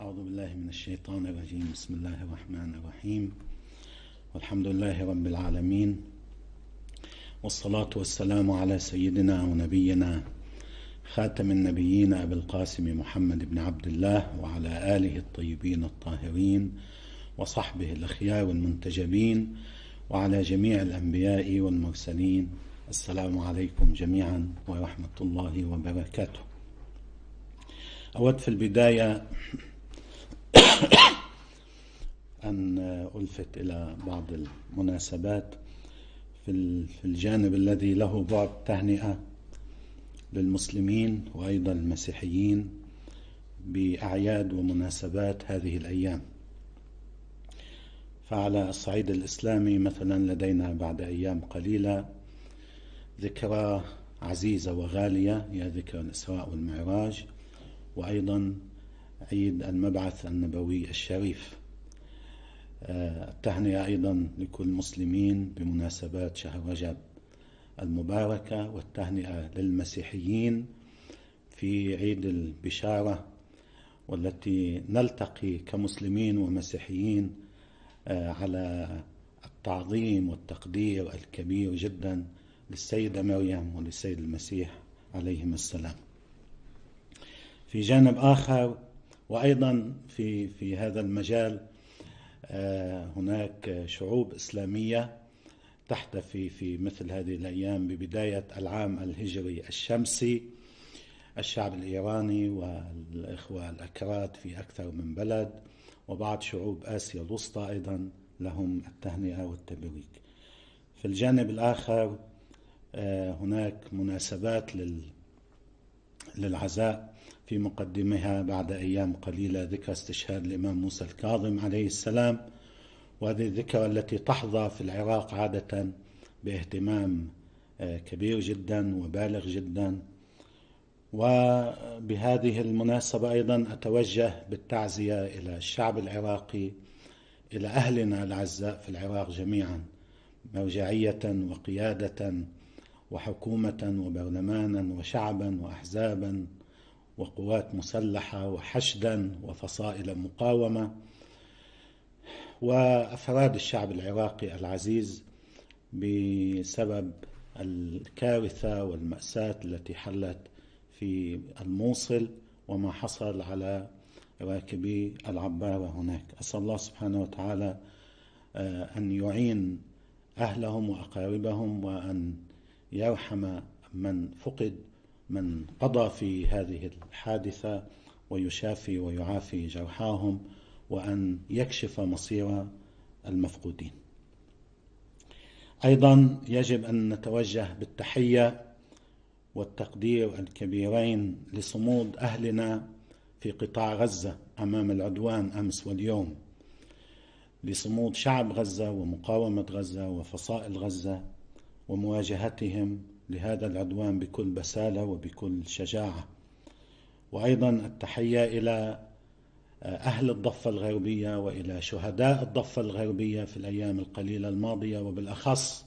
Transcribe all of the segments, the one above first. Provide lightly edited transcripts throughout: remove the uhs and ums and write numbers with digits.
أعوذ بالله من الشيطان الرجيم. بسم الله الرحمن الرحيم، والحمد لله رب العالمين، والصلاة والسلام على سيدنا ونبينا خاتم النبيين أبي القاسم محمد بن عبد الله وعلى آله الطيبين الطاهرين وصحبه الأخيار المنتجبين وعلى جميع الأنبياء والمرسلين. السلام عليكم جميعا ورحمة الله وبركاته. أود في البداية أن ألفت إلى بعض المناسبات في الجانب الذي له بعد تهنئة للمسلمين وأيضا المسيحيين بأعياد ومناسبات هذه الأيام. فعلى الصعيد الإسلامي مثلا لدينا بعد أيام قليلة ذكرى عزيزة وغالية، هي ذكرى الإسراء والمعراج، وأيضا عيد المبعث النبوي الشريف. التهنئة أيضا لكل المسلمين بمناسبات شهر رجب المباركة، والتهنئة للمسيحيين في عيد البشارة، والتي نلتقي كمسلمين ومسيحيين على التعظيم والتقدير الكبير جدا للسيدة مريم وللسيد المسيح عليهم السلام. في جانب آخر وأيضا في هذا المجال هناك شعوب إسلامية تحتفي في مثل هذه الأيام ببداية العام الهجري الشمسي. الشعب الإيراني والإخوة الأكراد في أكثر من بلد، وبعض شعوب آسيا الوسطى أيضا لهم التهنئة والتبريك. في الجانب الآخر هناك مناسبات للعزاء، في مقدمها بعد أيام قليلة ذكرى استشهاد الإمام موسى الكاظم عليه السلام، وهذه الذكرى التي تحظى في العراق عادة باهتمام كبير جدا وبالغ جدا. وبهذه المناسبة أيضا أتوجه بالتعزية إلى الشعب العراقي، إلى أهلنا الأعزاء في العراق جميعا، مرجعية وقيادة وحكومة وبرلمانا وشعبا وأحزابا وقوات مسلحة وحشدا وفصائل مقاومة، وأفراد الشعب العراقي العزيز بسبب الكارثة والمأساة التي حلت في الموصل وما حصل على راكبي العبارة هناك. أسأل الله سبحانه وتعالى أن يعين أهلهم وأقاربهم، وأن يرحم من فقد، من قضى في هذه الحادثة، ويشافي ويعافي جرحاهم، وأن يكشف مصير المفقودين. أيضا يجب أن نتوجه بالتحية والتقدير الكبيرين لصمود أهلنا في قطاع غزة أمام العدوان أمس واليوم، لصمود شعب غزة ومقاومة غزة وفصائل غزة ومواجهتهم لهذا العدوان بكل بسالة وبكل شجاعة. وأيضا التحية إلى أهل الضفة الغربية وإلى شهداء الضفة الغربية في الأيام القليلة الماضية، وبالأخص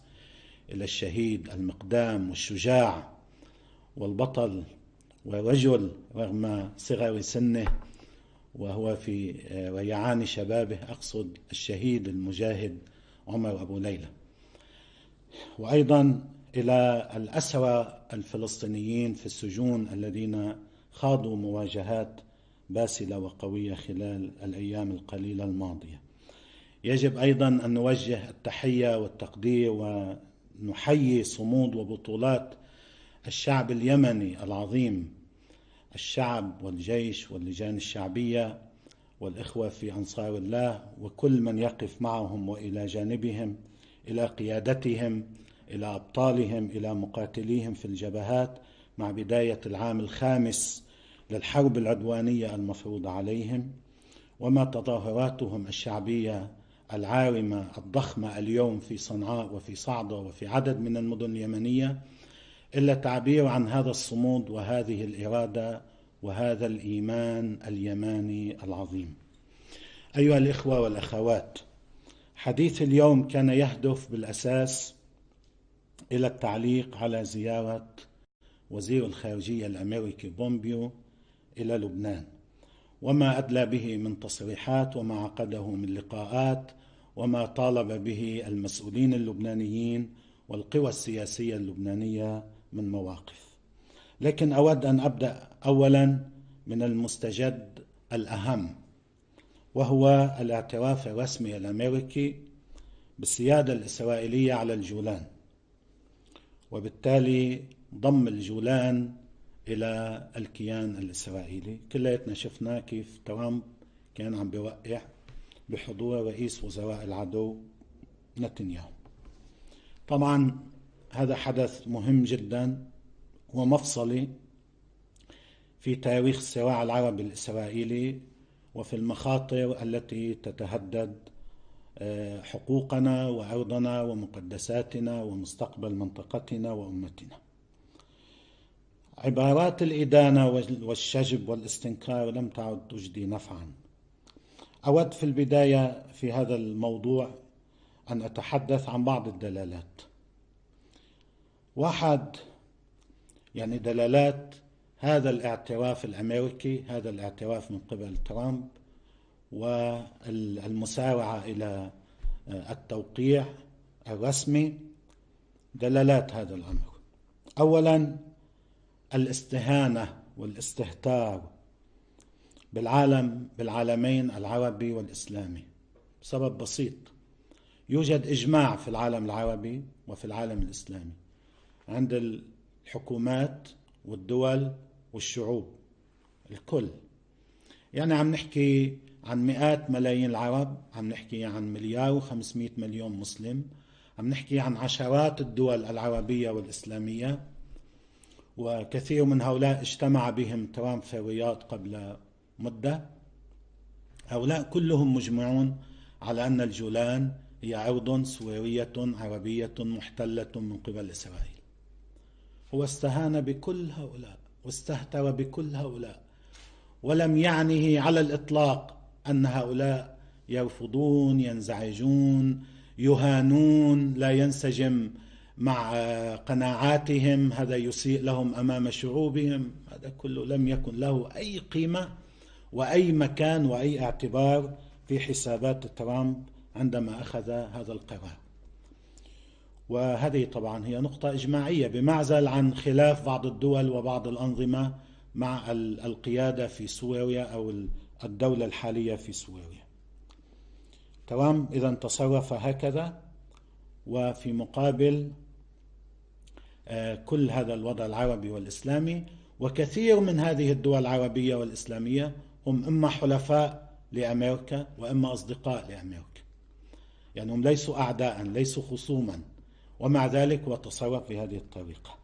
إلى الشهيد المقدام والشجاع والبطل ورجل رغم صغر سنه وهو في ريعان شبابه، أقصد الشهيد المجاهد عمر أبو ليلى. وأيضا إلى الأسرى الفلسطينيين في السجون الذين خاضوا مواجهات باسلة وقوية خلال الأيام القليلة الماضية. يجب أيضا أن نوجه التحية والتقدير ونحيي صمود وبطولات الشعب اليمني العظيم، الشعب والجيش واللجان الشعبية والإخوة في أنصار الله، وكل من يقف معهم وإلى جانبهم، إلى قيادتهم، إلى أبطالهم، إلى مقاتليهم في الجبهات مع بداية العام الخامس للحرب العدوانية المفروضة عليهم، وما تظاهراتهم الشعبية العارمة الضخمة اليوم في صنعاء وفي صعدة وفي عدد من المدن اليمنية، إلا تعبير عن هذا الصمود وهذه الإرادة وهذا الإيمان اليماني العظيم. أيها الإخوة والأخوات، حديث اليوم كان يهدف بالأساس إلى التعليق على زيارة وزير الخارجية الأمريكي بومبيو إلى لبنان، وما أدلى به من تصريحات وما عقده من لقاءات وما طالب به المسؤولين اللبنانيين والقوى السياسية اللبنانية من مواقف. لكن أود أن أبدأ أولا من المستجد الأهم، وهو الاعتراف الرسمي الأمريكي بالسيادة الإسرائيلية على الجولان، وبالتالي ضم الجولان إلى الكيان الإسرائيلي. كلياتنا شفنا كيف ترامب كان عم بيوقع بحضور رئيس وزراء العدو نتنياهو. طبعا هذا حدث مهم جدا ومفصلي في تاريخ الصراع العربي الإسرائيلي وفي المخاطر التي تتهدد حقوقنا وأرضنا ومقدساتنا ومستقبل منطقتنا وأمتنا. عبارات الإدانة والشجب والاستنكار لم تعد تجدي نفعا. أود في البداية في هذا الموضوع أن أتحدث عن بعض الدلالات. واحد، دلالات هذا الاعتراف الأمريكي، هذا الاعتراف من قبل ترامب والمسارعة إلى التوقيع الرسمي. دلالات هذا الأمر: أولا، الاستهانة والاستهتار بالعالمين العربي والإسلامي، بسبب بسيط: يوجد إجماع في العالم العربي وفي العالم الإسلامي عند الحكومات والدول والشعوب الكل. عم نحكي عن مئات ملايين العرب، عم نحكي عن 1,500,000,000 مسلم، عم نحكي عن عشرات الدول العربية والإسلامية، وكثير من هؤلاء اجتمع بهم ترامب في الرياض قبل مدة. هؤلاء كلهم مجمعون على أن الجولان هي أرض سورية عربية محتلة من قبل إسرائيل. هو استهان بكل هؤلاء واستهتر بكل هؤلاء، ولم يعنه على الإطلاق أن هؤلاء يرفضون، ينزعجون، يهانون، لا ينسجم مع قناعاتهم، هذا يسيء لهم أمام شعوبهم. هذا كله لم يكن له أي قيمة وأي مكان وأي اعتبار في حسابات ترامب عندما أخذ هذا القرار. وهذه طبعا هي نقطة إجماعية، بمعزل عن خلاف بعض الدول وبعض الأنظمة مع القيادة في سوريا أو الدولة الحالية في سوريا. ترامب إذا تصرف هكذا، وفي مقابل كل هذا الوضع العربي والإسلامي، وكثير من هذه الدول العربية والإسلامية هم إما حلفاء لأمريكا وإما أصدقاء لأمريكا، هم ليسوا أعداء، ليسوا خصوما، ومع ذلك هو تصرف بهذه الطريقة.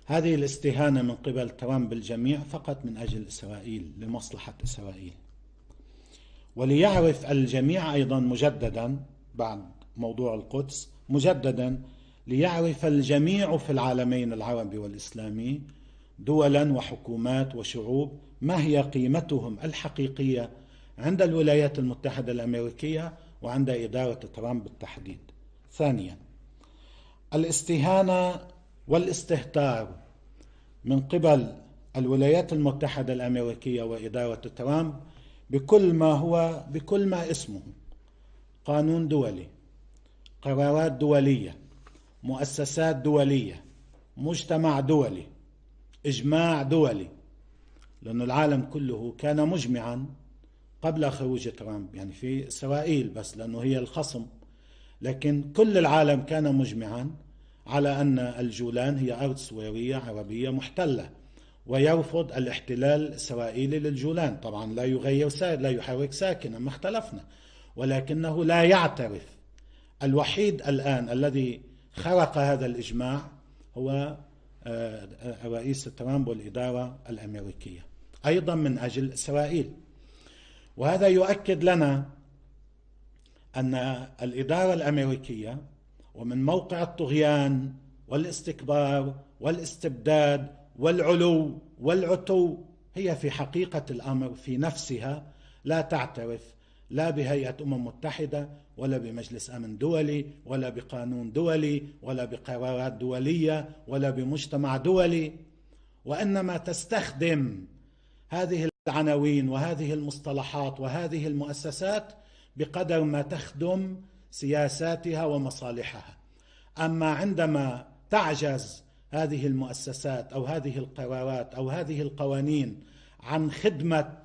هذه الاستهانة من قبل ترامب بالجميع فقط من أجل إسرائيل، لمصلحة إسرائيل. وليعرف الجميع أيضا مجددا، بعد موضوع القدس مجددا، ليعرف الجميع في العالمين العربي والإسلامي دولا وحكومات وشعوب ما هي قيمتهم الحقيقية عند الولايات المتحدة الأمريكية وعند إدارة ترامب بالتحديد. ثانيا، الاستهانة والاستهتار من قبل الولايات المتحدة الأمريكية وإدارة ترامب بكل ما اسمه قانون دولي، قرارات دولية، مؤسسات دولية، مجتمع دولي، إجماع دولي. لأن العالم كله كان مجمعا قبل خروج ترامب، في إسرائيل بس لأنه هي الخصم، لكن كل العالم كان مجمعا على أن الجولان هي أرض سورية عربية محتلة، ويرفض الاحتلال الإسرائيلي للجولان. طبعا لا يحرك ساكنا، ما اختلفنا، ولكنه لا يعترف. الوحيد الآن الذي خرق هذا الإجماع هو رئيس ترامب والإدارة الأمريكية، أيضا من أجل إسرائيل. وهذا يؤكد لنا أن الإدارة الأمريكية ومن موقع الطغيان والاستكبار والاستبداد والعلو والعتو هي في حقيقة الأمر في نفسها لا تعترف لا بهيئة متحدة ولا بمجلس أمن دولي ولا بقانون دولي ولا بقرارات دولية ولا بمجتمع دولي، وإنما تستخدم هذه العناوين وهذه المصطلحات وهذه المؤسسات بقدر ما تخدم سياساتها ومصالحها. أما عندما تعجز هذه المؤسسات أو هذه القرارات أو هذه القوانين عن خدمة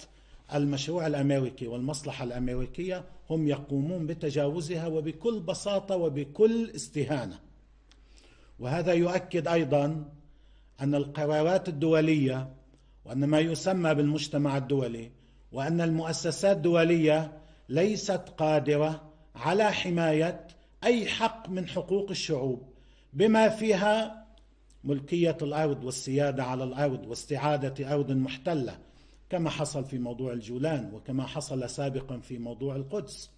المشروع الأمريكي والمصلحة الأمريكية، هم يقومون بتجاوزها وبكل بساطة وبكل استهانة. وهذا يؤكد أيضا أن القرارات الدولية وأن ما يسمى بالمجتمع الدولي وأن المؤسسات الدولية ليست قادرة على حماية أي حق من حقوق الشعوب، بما فيها ملكية الأرض والسيادة على الأرض واستعادة أرض محتلة، كما حصل في موضوع الجولان وكما حصل سابقا في موضوع القدس.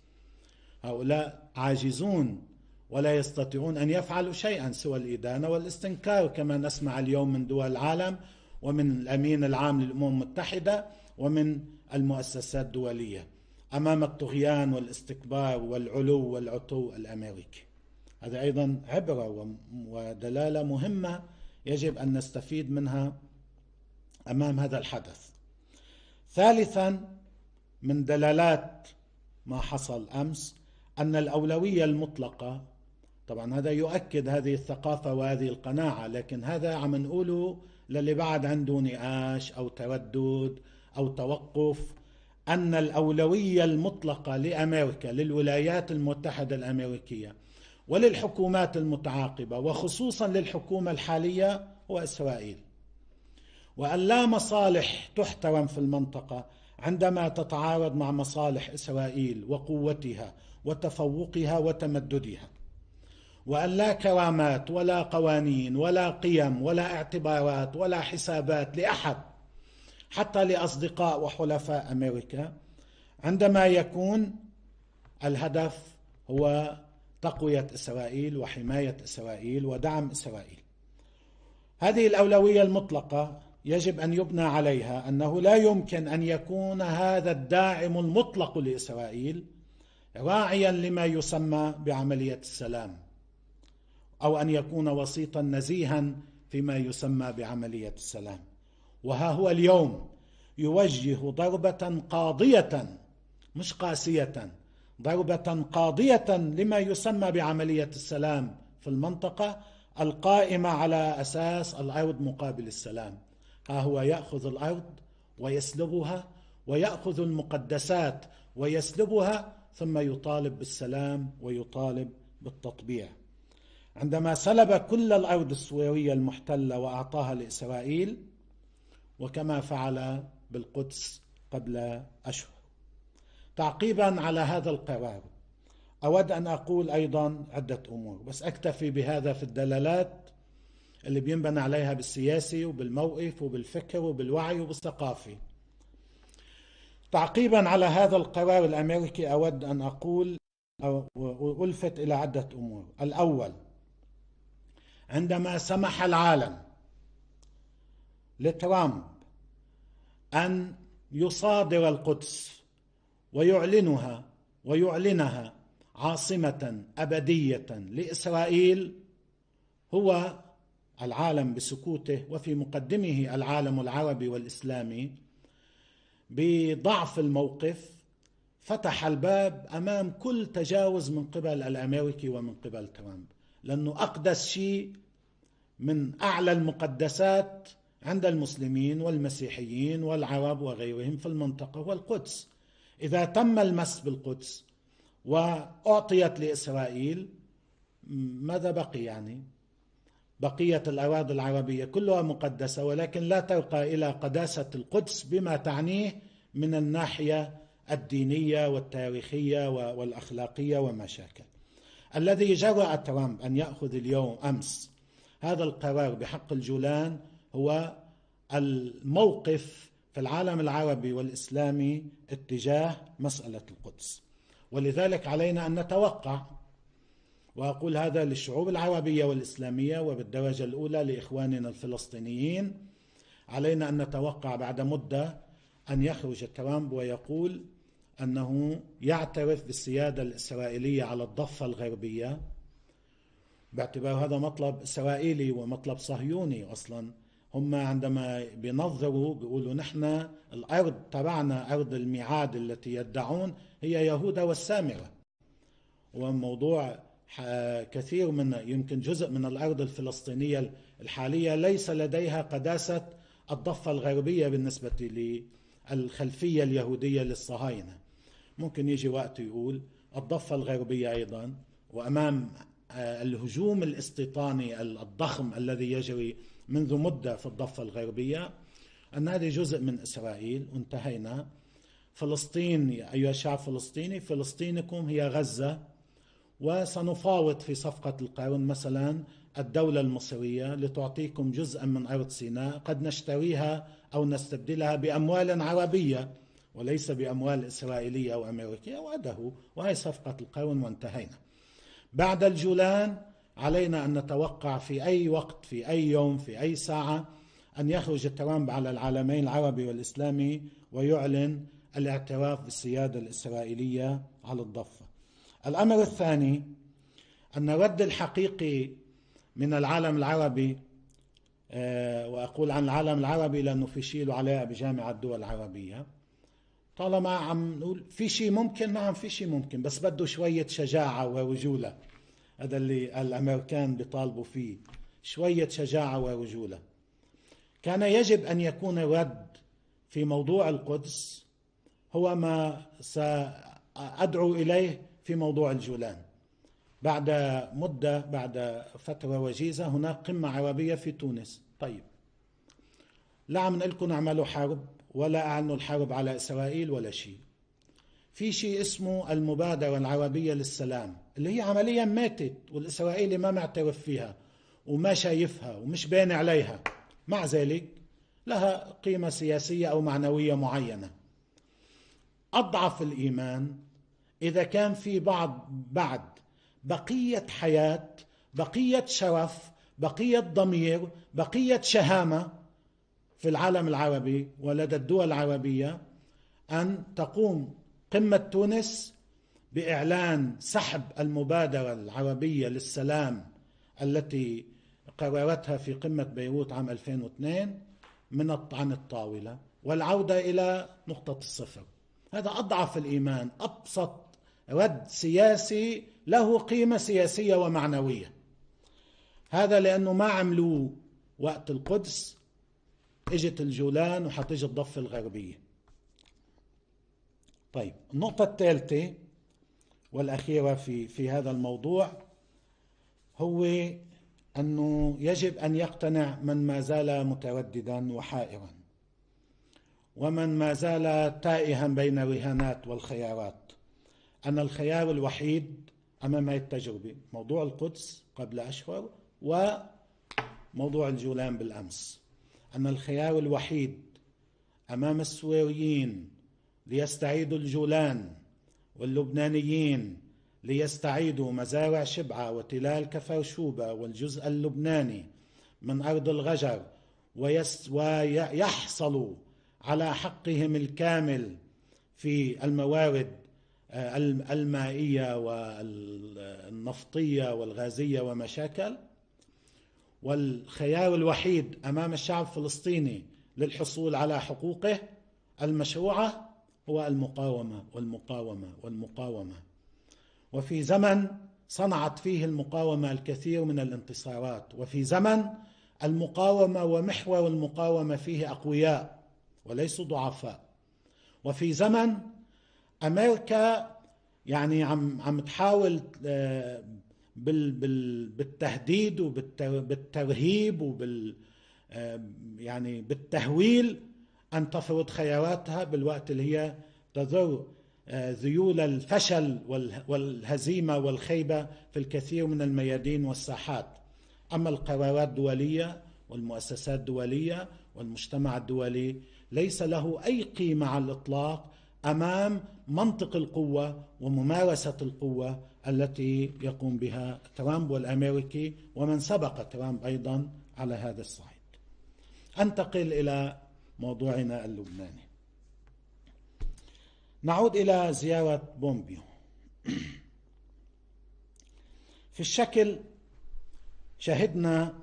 هؤلاء عاجزون ولا يستطيعون أن يفعلوا شيئا سوى الإدانة والاستنكار، كما نسمع اليوم من دول العالم ومن الأمين العام للأمم المتحدة ومن المؤسسات الدولية أمام الطغيان والاستكبار والعلو والعتو الأمريكي. هذا أيضا عبرة ودلالة مهمة يجب أن نستفيد منها أمام هذا الحدث. ثالثا، من دلالات ما حصل أمس أن الأولوية المطلقة، طبعا هذا يؤكد هذه الثقافة وهذه القناعة، لكن هذا عم نقوله للي بعد عنده نقاش أو تردد أو توقف، أن الأولوية المطلقة لأمريكا، للولايات المتحدة الأمريكية وللحكومات المتعاقبة وخصوصا للحكومة الحالية هو إسرائيل، وأن لا مصالح تحترم في المنطقة عندما تتعارض مع مصالح إسرائيل وقوتها وتفوقها وتمددها، وأن لا كرامات ولا قوانين ولا قيم ولا اعتبارات ولا حسابات لأحد حتى لأصدقاء وحلفاء أمريكا عندما يكون الهدف هو تقوية إسرائيل وحماية إسرائيل ودعم إسرائيل. هذه الأولوية المطلقة يجب أن يبنى عليها أنه لا يمكن أن يكون هذا الداعم المطلق لإسرائيل راعيا لما يسمى بعملية السلام، أو أن يكون وسيطا نزيها فيما يسمى بعملية السلام. وها هو اليوم يوجه ضربة قاضية مش قاسية، ضربة قاضية لما يسمى بعملية السلام في المنطقة القائمة على أساس الأرض مقابل السلام. ها هو يأخذ الأرض ويسلبها، ويأخذ المقدسات ويسلبها، ثم يطالب بالسلام ويطالب بالتطبيع. عندما سلب كل الأرض السورية المحتلة وأعطاها لإسرائيل، وكما فعل بالقدس قبل أشهر. تعقيبا على هذا القرار أود أن أقول أيضا عدة أمور، بس أكتفي بهذا في الدلالات اللي بينبنى عليها بالسياسي وبالموقف وبالفكر وبالوعي وبالثقافي. تعقيبا على هذا القرار الأمريكي أود أن أقول أو ألفت إلى عدة أمور. الأول، عندما سمح العالم لترامب أن يصادر القدس ويعلنها عاصمة أبدية لإسرائيل، هو العالم بسكوته وفي مقدمه العالم العربي والإسلامي بضعف الموقف فتح الباب أمام كل تجاوز من قبل الأمريكي ومن قبل ترامب، لأنه أقدس شيء من أعلى المقدسات عند المسلمين والمسيحيين والعرب وغيرهم في المنطقة هو القدس. إذا تم المس بالقدس وأعطيت لإسرائيل، ماذا بقي؟ يعني بقية الأراضي العربية كلها مقدسة، ولكن لا ترقى إلى قداسة القدس بما تعنيه من الناحية الدينية والتاريخية والأخلاقية وما شاكل. الذي جرأ ترامب أن يأخذ اليوم أمس هذا القرار بحق الجولان هو الموقف في العالم العربي والإسلامي اتجاه مسألة القدس. ولذلك علينا أن نتوقع، وأقول هذا للشعوب العربية والإسلامية وبالدرجة الأولى لإخواننا الفلسطينيين، علينا أن نتوقع بعد مدة أن يخرج ترامب ويقول أنه يعترف بالسيادة الإسرائيلية على الضفة الغربية، باعتبار هذا مطلب إسرائيلي ومطلب صهيوني أصلا، هم عندما بينظروا بيقولوا نحن الأرض تبعنا أرض الميعاد التي يدعون هي يهوذا والسامرة، وموضوع كثير من يمكن جزء من الأرض الفلسطينية الحالية ليس لديها قداسة الضفة الغربية بالنسبة للخلفية اليهودية للصهاينة. ممكن يجي وقت يقول الضفة الغربية أيضا، وأمام الهجوم الاستيطاني الضخم الذي يجري منذ مدة في الضفة الغربية، أن هذه جزء من إسرائيل وانتهينا. فلسطين أيها الشعب الفلسطيني، فلسطينكم هي غزة، وسنفاوض في صفقة القرن مثلا الدولة المصرية لتعطيكم جزءا من أرض سيناء، قد نشتريها أو نستبدلها بأموال عربية وليس بأموال إسرائيلية أو أمريكية، وهي صفقة القرن وانتهينا. بعد الجولان علينا أن نتوقع في أي وقت، في أي يوم، في أي ساعة، أن يخرج ترامب على العالمين العربي والإسلامي ويعلن الاعتراف بالسيادة الإسرائيلية على الضفة. الأمر الثاني أن الرد الحقيقي من العالم العربي، وأقول عن العالم العربي لأنه في شيء له علاقة بجامعة الدول العربية، طالما عم نقول في شيء ممكن، نعم في شيء ممكن، بس بده شوية شجاعة ورجولة. هذا اللي الأمريكان بيطالبوا فيه، شوية شجاعة ورجولة. كان يجب أن يكون الرد في موضوع القدس هو ما سأدعو إليه في موضوع الجولان. بعد مدة، بعد فترة وجيزة، هناك قمة عربية في تونس. طيب، لا عم نقلكم اعملوا حرب ولا أعلنوا الحرب على إسرائيل ولا شيء. في شيء اسمه المبادرة العربية للسلام، اللي هي عمليا ماتت والإسرائيلي ما معترف فيها وما شايفها ومش بين عليها، مع ذلك لها قيمة سياسية أو معنوية معينة. أضعف الإيمان إذا كان في بعد بقية حياة، بقية شرف، بقية ضمير، بقية شهامة في العالم العربي ولدى الدول العربية، أن تقوم قمة تونس بإعلان سحب المبادرة العربية للسلام التي قررتها في قمة بيروت عام 2002 عن الطاولة، والعودة إلى نقطة الصفر. هذا أضعف الإيمان، أبسط رد سياسي له قيمة سياسية ومعنوية. هذا لأنه ما عملوه وقت القدس، اجت الجولان وحتيجي الضفة الغربية. طيب، النقطة الثالثة والأخيرة في هذا الموضوع هو أنه يجب أن يقتنع من ما زال مترددا وحائرا، ومن ما زال تائها بين الرهانات والخيارات، أن الخيار الوحيد أمام هذه التجربة موضوع القدس قبل أشهر وموضوع الجولان بالأمس، أن الخيار الوحيد أمام السوريين ليستعيدوا الجولان واللبنانيين ليستعيدوا مزارع شبعة وتلال كفر شوبة والجزء اللبناني من أرض الغجر ويحصلوا على حقهم الكامل في الموارد المائية والنفطية والغازية ومشاكل. والخيار الوحيد أمام الشعب الفلسطيني للحصول على حقوقه المشروعة هو المقاومة والمقاومة والمقاومة. وفي زمن صنعت فيه المقاومة الكثير من الانتصارات، وفي زمن المقاومة ومحور المقاومة فيه أقوياء وليسوا ضعفاء، وفي زمن أمريكا يعني عم تحاول بالتهديد وبالترهيب يعني بالتهويل أن تفرض خياراتها، بالوقت اللي هي تذر ذيول الفشل والهزيمة والخيبة في الكثير من الميادين والساحات. أما القرارات الدولية والمؤسسات الدولية والمجتمع الدولي ليس له أي قيمة على الإطلاق أمام منطق القوة وممارسة القوة التي يقوم بها ترامب والأمريكي ومن سبق ترامب أيضا على هذا الصعيد. أنتقل إلى موضوعنا اللبناني. نعود إلى زيارة بومبيو. في الشكل شهدنا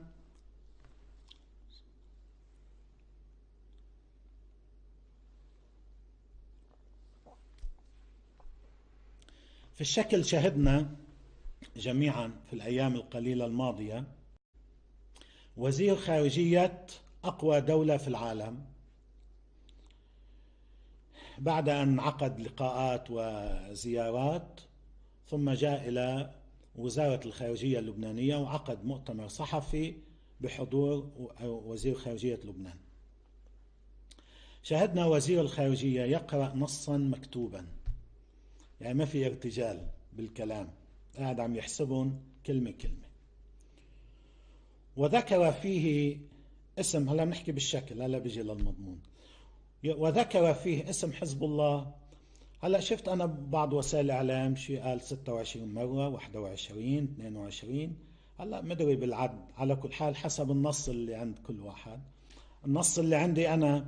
في الشكل شهدنا جميعا في الأيام القليلة الماضية وزير خارجية أقوى دولة في العالم بعد أن عقد لقاءات وزيارات، ثم جاء إلى وزارة الخارجية اللبنانية وعقد مؤتمر صحفي بحضور وزير خارجية لبنان. شاهدنا وزير الخارجية يقرأ نصا مكتوبا، يعني ما في ارتجال بالكلام، قاعد عم يحسبهم كلمة كلمة، وذكر فيه اسم، هلا بنحكي بالشكل، هلا بيجي للمضمون، وذكر فيه اسم حزب الله. هلا شفت انا بعض وسائل الاعلام شيء قال 26 مرة، 21، 22، هلا مدري بالعد، على كل حال حسب النص اللي عند كل واحد. النص اللي عندي انا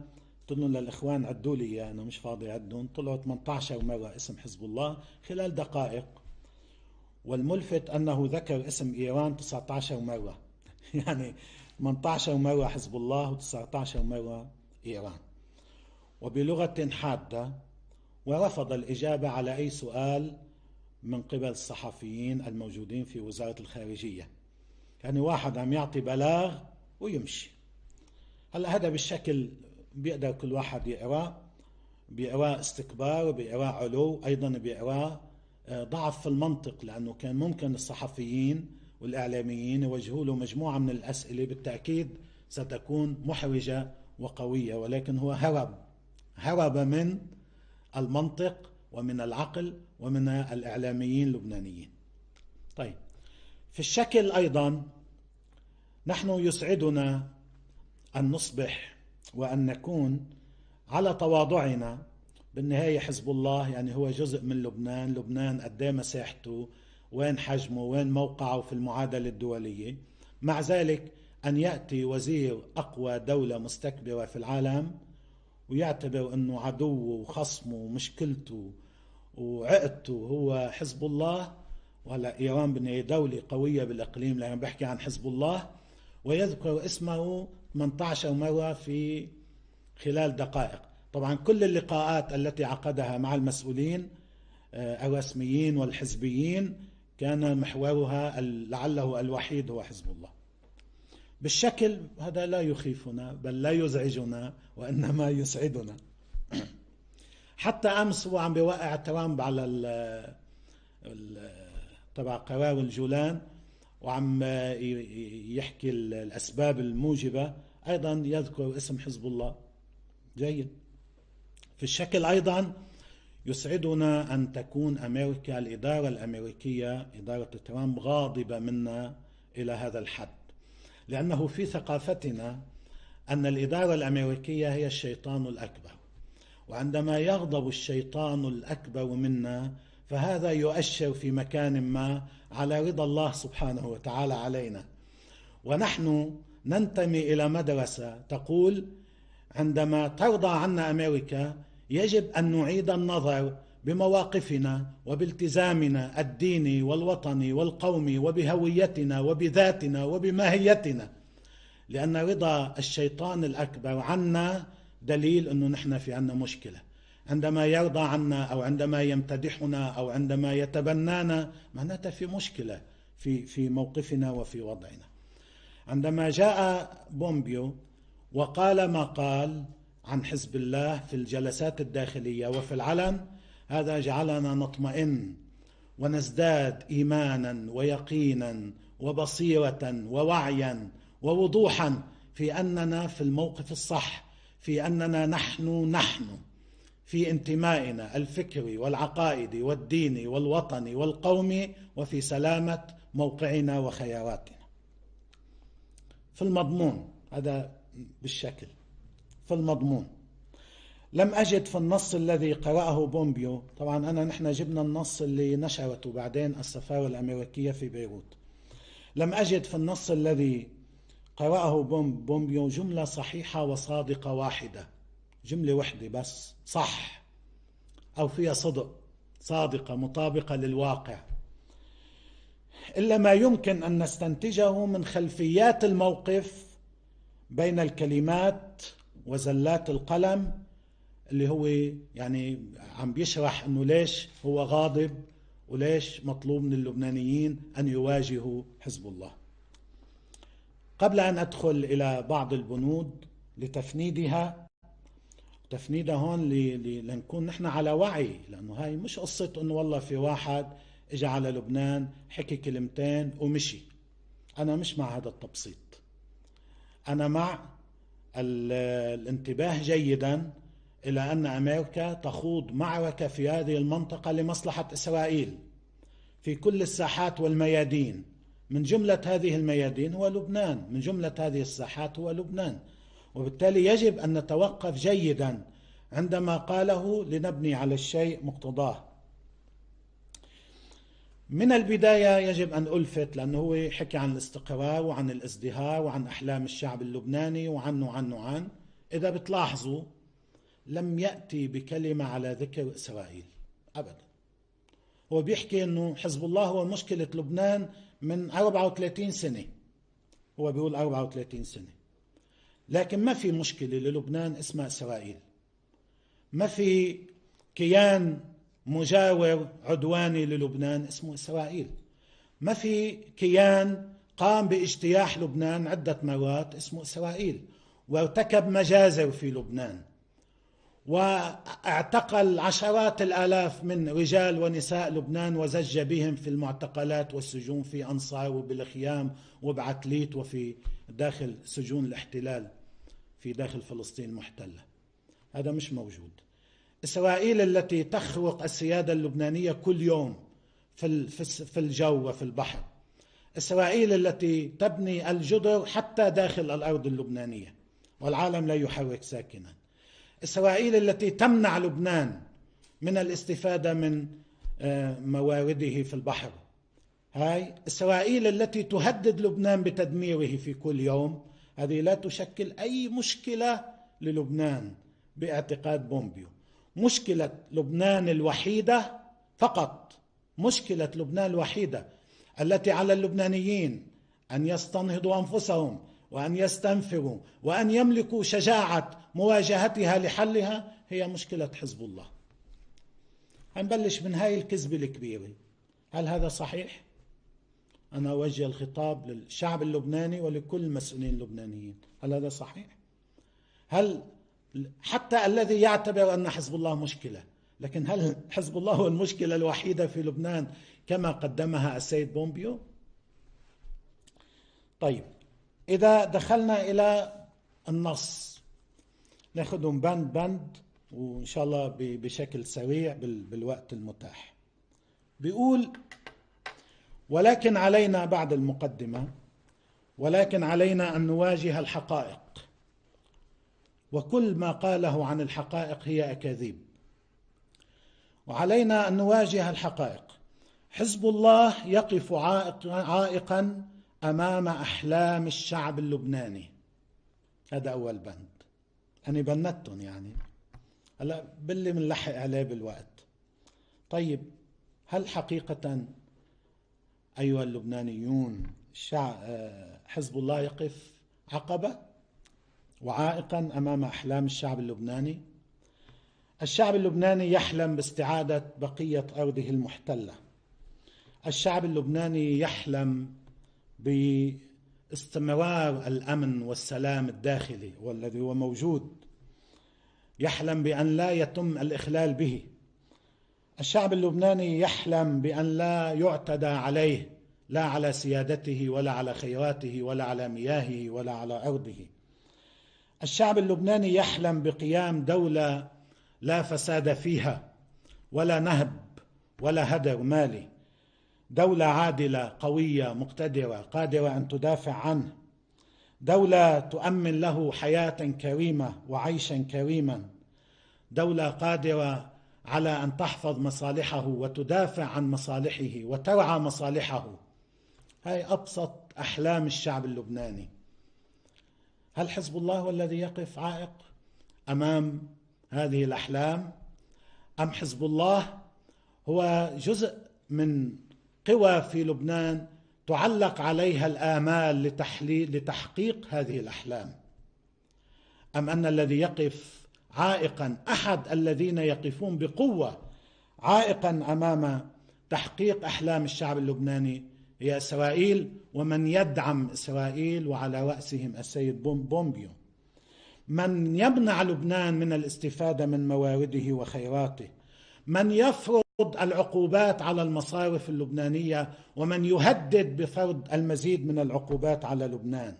قلت لهم للاخوان عدوا لي اياه، انا مش فاضي اعدهم، طلعوا 18 مرة اسم حزب الله خلال دقائق، والملفت انه ذكر اسم ايران 19 مرة يعني 18 مرة حزب الله و19 مرة ايران، وبلغة حادة، ورفض الإجابة على أي سؤال من قبل الصحفيين الموجودين في وزارة الخارجية. يعني واحد عم يعطي بلاغ ويمشي. هلا هذا بالشكل بيقدر كل واحد بيقرأ استكبار، بيقرأ علو، أيضا بيقرأ ضعف في المنطق، لأنه كان ممكن الصحفيين والإعلاميين يوجهوا له مجموعة من الأسئلة بالتأكيد ستكون محرجة وقوية، ولكن هو هرب من المنطق ومن العقل ومن الإعلاميين اللبنانيين. طيب، في الشكل أيضا نحن يسعدنا أن نصبح وأن نكون على تواضعنا. بالنهاية حزب الله يعني هو جزء من لبنان، لبنان قد ايه مساحته، وين حجمه، وين موقعه في المعادلة الدولية. مع ذلك أن يأتي وزير أقوى دولة مستكبرة في العالم ويعتبر أنه عدوه وخصمه ومشكلته وعقدته هو حزب الله، وهلا إيران بالنهاية دولة قوية بالإقليم لأنه بحكي عن حزب الله، ويذكر اسمه 18 مرة في خلال دقائق. طبعا كل اللقاءات التي عقدها مع المسؤولين الرسميين والحزبيين كان محورها لعله الوحيد هو حزب الله. بالشكل هذا لا يخيفنا بل لا يزعجنا وإنما يسعدنا. حتى أمس هو عم بيوقع ترامب على تبع قرار الجولان، وعم يحكي الأسباب الموجبة، أيضا يذكر اسم حزب الله. جيد. في الشكل أيضا يسعدنا أن تكون أمريكا، الإدارة الأمريكية إدارة ترامب غاضبة منا إلى هذا الحد، لأنه في ثقافتنا أن الإدارة الأمريكية هي الشيطان الأكبر، وعندما يغضب الشيطان الأكبر منا فهذا يؤشر في مكان ما على رضا الله سبحانه وتعالى علينا. ونحن ننتمي إلى مدرسة تقول عندما ترضى عنا أمريكا يجب أن نعيد النظر بمواقفنا وبالتزامنا الديني والوطني والقومي وبهويتنا وبذاتنا وبماهيتنا، لأن رضا الشيطان الأكبر عنا دليل أنه نحن في عنا مشكلة. عندما يرضى عنا أو عندما يمتدحنا أو عندما يتبنانا معناتها في مشكلة في موقفنا وفي وضعنا. عندما جاء بومبيو وقال ما قال عن حزب الله في الجلسات الداخلية وفي العلن، هذا جعلنا نطمئن ونزداد إيمانا ويقينا وبصيرة ووعيا ووضوحا في أننا في الموقف الصح، في أننا نحن في انتمائنا الفكري والعقائدي والديني والوطني والقومي، وفي سلامة موقعنا وخياراتنا. في المضمون هذا بالشكل، في المضمون لم أجد في النص الذي قرأه بومبيو، طبعا نحن جبنا النص اللي نشرته بعدين السفارة الأمريكية في بيروت، لم أجد في النص الذي قرأه بومبيو جملة صحيحة وصادقة واحدة، جملة واحدة بس صح أو فيها صدق، صادقة مطابقة للواقع، إلا ما يمكن أن نستنتجه من خلفيات الموقف بين الكلمات وزلات القلم، اللي هو يعني عم بيشرح أنه ليش هو غاضب وليش مطلوب من اللبنانيين أن يواجهوا حزب الله. قبل أن أدخل إلى بعض البنود لتفنيدها، تفنيدها هون لنكون نحن على وعي، لأنه هاي مش قصة أنه والله في واحد إجا على لبنان حكي كلمتين ومشي. أنا مش مع هذا التبسيط. أنا مع الانتباه جيدا إلى أن أمريكا تخوض معركة في هذه المنطقة لمصلحة إسرائيل في كل الساحات والميادين. من جملة هذه الميادين هو لبنان، من جملة هذه الساحات هو لبنان، وبالتالي يجب أن نتوقف جيدا عندما قاله لنبني على الشيء مقتضاه. من البداية يجب أن ألفت، لأنه هو حكي عن الاستقرار وعن الازدهار وعن أحلام الشعب اللبناني وعن إذا بتلاحظوا لم يأتي بكلمة على ذكر إسرائيل أبدا. هو بيحكي أنه حزب الله هو مشكلة لبنان من 34 سنة، هو بيقول 34 سنة، لكن ما في مشكلة للبنان اسمها إسرائيل. ما في كيان مجاور عدواني للبنان اسمه إسرائيل. ما في كيان قام باجتياح لبنان عدة مرات اسمه إسرائيل، وارتكب مجازر في لبنان، واعتقل عشرات الآلاف من رجال ونساء لبنان وزج بهم في المعتقلات والسجون في أنصار وبالخيام وبعتليت وفي داخل سجون الاحتلال في داخل فلسطين المحتلة. هذا مش موجود. إسرائيل التي تخرق السيادة اللبنانية كل يوم في الجو وفي البحر، إسرائيل التي تبني الجدر حتى داخل الأرض اللبنانية والعالم لا يحرك ساكنا، إسرائيل التي تمنع لبنان من الاستفادة من موارده في البحر، هاي إسرائيل التي تهدد لبنان بتدميره في كل يوم. هذه لا تشكل أي مشكلة للبنان باعتقاد بومبيو. مشكلة لبنان الوحيدة فقط، مشكلة لبنان الوحيدة التي على اللبنانيين أن يستنهضوا أنفسهم وأن يستنفروا وأن يملكوا شجاعة مواجهتها لحلها، هي مشكلة حزب الله. هنبلش من هاي الكذبة الكبيرة. هل هذا صحيح؟ أنا أوجه الخطاب للشعب اللبناني ولكل المسؤولين اللبنانيين، هل هذا صحيح؟ هل حتى الذي يعتبر أن حزب الله مشكلة، لكن هل حزب الله هو المشكلة الوحيدة في لبنان كما قدمها السيد بومبيو؟ طيب، إذا دخلنا إلى النص ناخذهم بند بند وإن شاء الله بشكل سريع بالوقت المتاح. بيقول: ولكن علينا، بعد المقدمة، ولكن علينا أن نواجه الحقائق، وكل ما قاله عن الحقائق هي أكاذيب، وعلينا أن نواجه الحقائق. حزب الله يقف عائقا أمام أحلام الشعب اللبناني. هذا أول بند، أنا بندتهم يعني هلا باللي منلحق عليه بالوقت. طيب، هل حقيقة أيها اللبنانيون حزب الله يقف عقبة وعائقا أمام أحلام الشعب اللبناني؟ الشعب اللبناني يحلم باستعادة بقية أرضه المحتلة. الشعب اللبناني يحلم باستمرار الأمن والسلام الداخلي والذي هو موجود، يحلم بأن لا يتم الإخلال به. الشعب اللبناني يحلم بأن لا يعتدى عليه، لا على سيادته ولا على خيراته ولا على مياهه ولا على أرضه. الشعب اللبناني يحلم بقيام دولة لا فساد فيها ولا نهب ولا هدر مالي، دولة عادلة قوية مقتدرة قادرة أن تدافع عنه، دولة تؤمن له حياة كريمة وعيشا كريما، دولة قادرة على أن تحفظ مصالحه وتدافع عن مصالحه وترعى مصالحه. هاي أبسط أحلام الشعب اللبناني. هل حزب الله هو الذي يقف عائق أمام هذه الأحلام، أم حزب الله هو جزء من قوى في لبنان تعلق عليها الآمال لتحقيق هذه الأحلام؟ أم أن الذي يقف عائقا أحد الذين يقفون بقوة عائقا أمام تحقيق أحلام الشعب اللبناني هي إسرائيل ومن يدعم إسرائيل، وعلى رأسهم السيد بومبيو. من يمنع لبنان من الاستفادة من موارده وخيراته، من يفرض العقوبات على المصارف اللبنانية ومن يهدد بفرض المزيد من العقوبات على لبنان،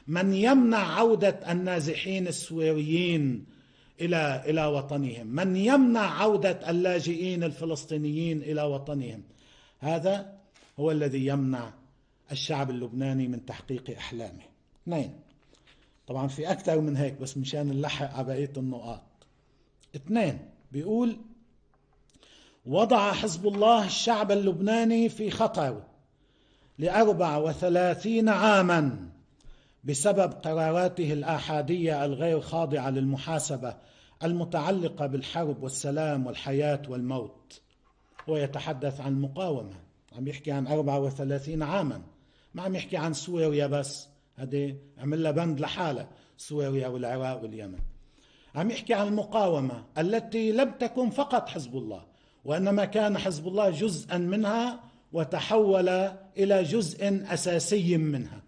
من يمنع عودة النازحين السوريين إلى وطنهم، من يمنع عودة اللاجئين الفلسطينيين إلى وطنهم. هذا هو الذي يمنع الشعب اللبناني من تحقيق أحلامه. 2، طبعا في أكثر من هيك بس مشان نلحق على بقية النقاط. 2 بيقول: وضع حزب الله الشعب اللبناني في خطر ل34 عاما بسبب قراراته الآحادية الغير خاضعة للمحاسبة المتعلقة بالحرب والسلام والحياة والموت. ويتحدث عن المقاومة، عم يحكي عن 34 عاما، ما عم يحكي عن سوريا بس، هذه عمل لها بند لحالة، سوريا والعراق واليمن. عم يحكي عن المقاومة التي لم تكن فقط حزب الله، وإنما كان حزب الله جزءا منها وتحول إلى جزء أساسي منها.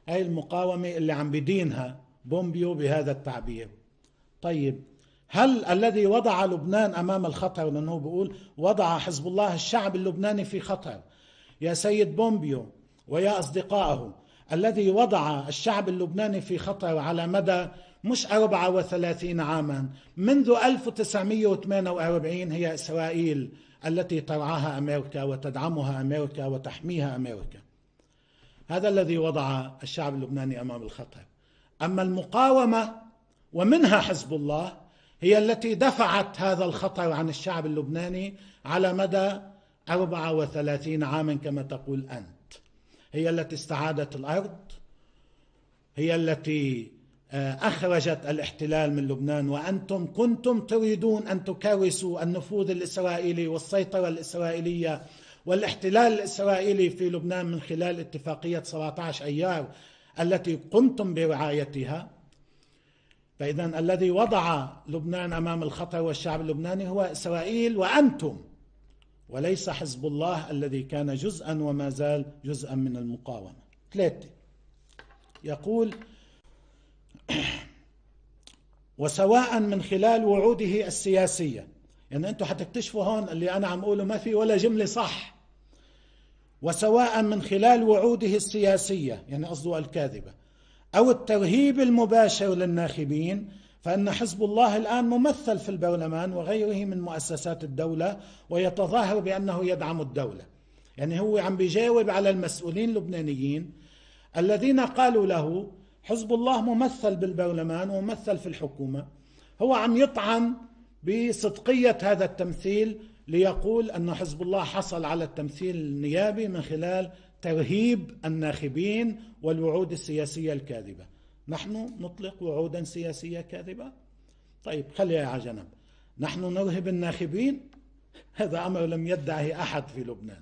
هاي المقاومة اللي عم بدينها بومبيو بهذا التعبير. طيب، هل الذي وضع لبنان أمام الخطر، لأنه بيقول وضع حزب الله الشعب اللبناني في خطر، يا سيد بومبيو ويا أصدقائه، الذي وضع الشعب اللبناني في خطر على مدى مش 34 عاما، منذ 1948 هي إسرائيل التي ترعاها أمريكا وتدعمها أمريكا وتحميها أمريكا. هذا الذي وضع الشعب اللبناني أمام الخطر. أما المقاومة ومنها حزب الله هي التي دفعت هذا الخطر عن الشعب اللبناني على مدى 34 عاما كما تقول أنت. هي التي استعادت الأرض، هي التي أخرجت الاحتلال من لبنان، وأنتم كنتم تريدون أن تكرسوا النفوذ الإسرائيلي والسيطرة الإسرائيلية والاحتلال الإسرائيلي في لبنان من خلال اتفاقية 17 أيار التي قمتم برعايتها. فإذا الذي وضع لبنان أمام الخطر والشعب اللبناني هو إسرائيل وأنتم، وليس حزب الله الذي كان جزءا وما زال جزءا من المقاومة. 3 يقول: وسواء من خلال وعوده السياسية، يعني أنتم حتكتشفوا هون اللي أنا عم أقوله ما في ولا جملة صح. وسواء من خلال وعوده السياسية، يعني قصده الكاذبة، أو الترهيب المباشر للناخبين، فإن حزب الله الآن ممثل في البرلمان وغيره من مؤسسات الدولة ويتظاهر بأنه يدعم الدولة. يعني هو عم بيجاوب على المسؤولين اللبنانيين الذين قالوا له حزب الله ممثل بالبرلمان وممثل في الحكومة. هو عم يطعن بصدقية هذا التمثيل ليقول أن حزب الله حصل على التمثيل النيابي من خلال ترهيب الناخبين والوعود السياسية الكاذبة. نحن نطلق وعودا سياسية كاذبة؟ طيب خليها على جنب. نحن نرهب الناخبين؟ هذا أمر لم يدعه أحد في لبنان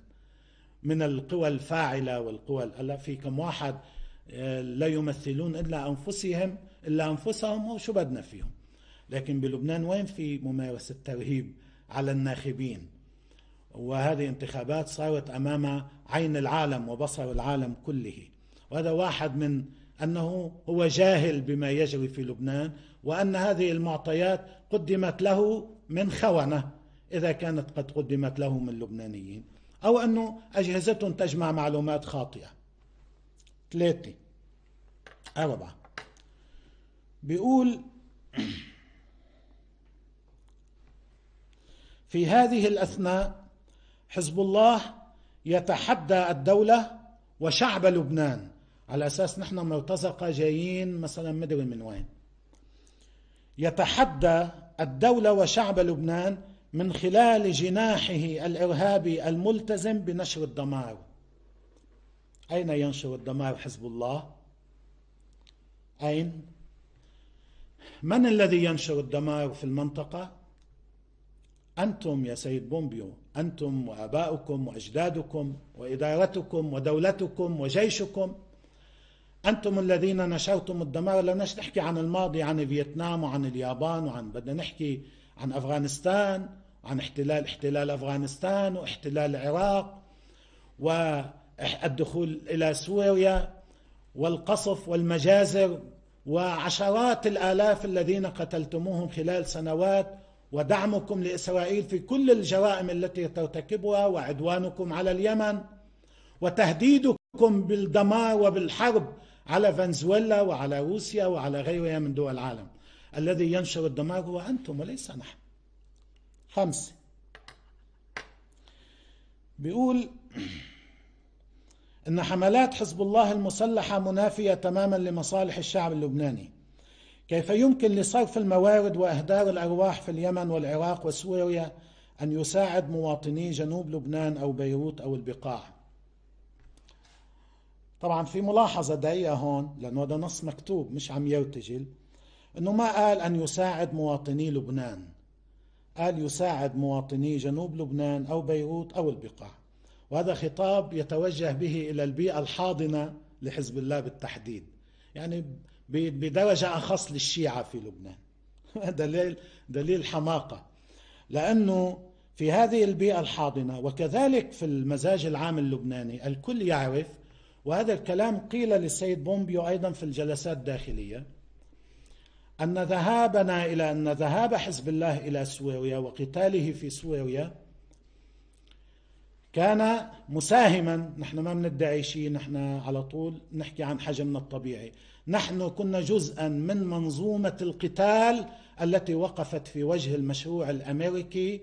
من القوى الفاعلة والقوى. في كم واحد لا يمثلون إلا أنفسهم وشو بدنا فيهم. لكن بلبنان وين في ممارسة ترهيب على الناخبين؟ وهذه انتخابات صارت أمام عين العالم وبصر العالم كله، وهذا واحد من أنه هو جاهل بما يجري في لبنان، وأن هذه المعطيات قدمت له من خونة إذا كانت قد قدمت له من لبنانيين، أو أنه أجهزة تجمع معلومات خاطئة. 3 4 بيقول: في هذه الأثناء حزب الله يتحدى الدولة وشعب لبنان، على أساس نحن مرتزقة جايين مثلا مدري من وين. يتحدى الدولة وشعب لبنان من خلال جناحه الإرهابي الملتزم بنشر الدمار. أين ينشر الدمار حزب الله؟ أين؟ من الذي ينشر الدمار في المنطقة؟ أنتم يا سيد بومبيو، أنتم وآباؤكم وأجدادكم وإدارتكم ودولتكم وجيشكم، أنتم الذين نشرتم الدمار. لا نحكي عن الماضي، عن فيتنام وعن اليابان بدنا نحكي عن أفغانستان عن احتلال أفغانستان واحتلال العراق والدخول إلى سوريا والقصف والمجازر وعشرات الآلاف الذين قتلتموهم خلال سنوات، ودعمكم لإسرائيل في كل الجرائم التي ترتكبها، وعدوانكم على اليمن، وتهديدكم بالدمار وبالحرب على فنزويلا وعلى روسيا وعلى غيرها من دول العالم. الذي ينشر الدمار هو أنتم وليس نحن. 5 بيقول إن حملات حزب الله المسلحة منافية تماما لمصالح الشعب اللبناني. كيف يمكن لصرف الموارد وإهدار الأرواح في اليمن والعراق وسوريا أن يساعد مواطني جنوب لبنان أو بيروت أو البقاع؟ طبعا في ملاحظة دقيقة هون، لأنه هذا نص مكتوب مش عم يرتجل، أنه ما قال أن يساعد مواطني لبنان، قال يساعد مواطني جنوب لبنان أو بيروت أو البقاع، وهذا خطاب يتوجه به إلى البيئة الحاضنة لحزب الله بالتحديد، يعني بدرجة أخص للشيعة في لبنان. دليل حماقة، لأنه في هذه البيئة الحاضنة وكذلك في المزاج العام اللبناني الكل يعرف، وهذا الكلام قيل للسيد بومبيو أيضا في الجلسات الداخلية، أن ذهاب حزب الله إلى سوريا وقتاله في سوريا كان مساهما. نحن ما بندعي شيء، نحن على طول نحكي عن حجمنا الطبيعي. نحن كنا جزءا من منظومة القتال التي وقفت في وجه المشروع الأمريكي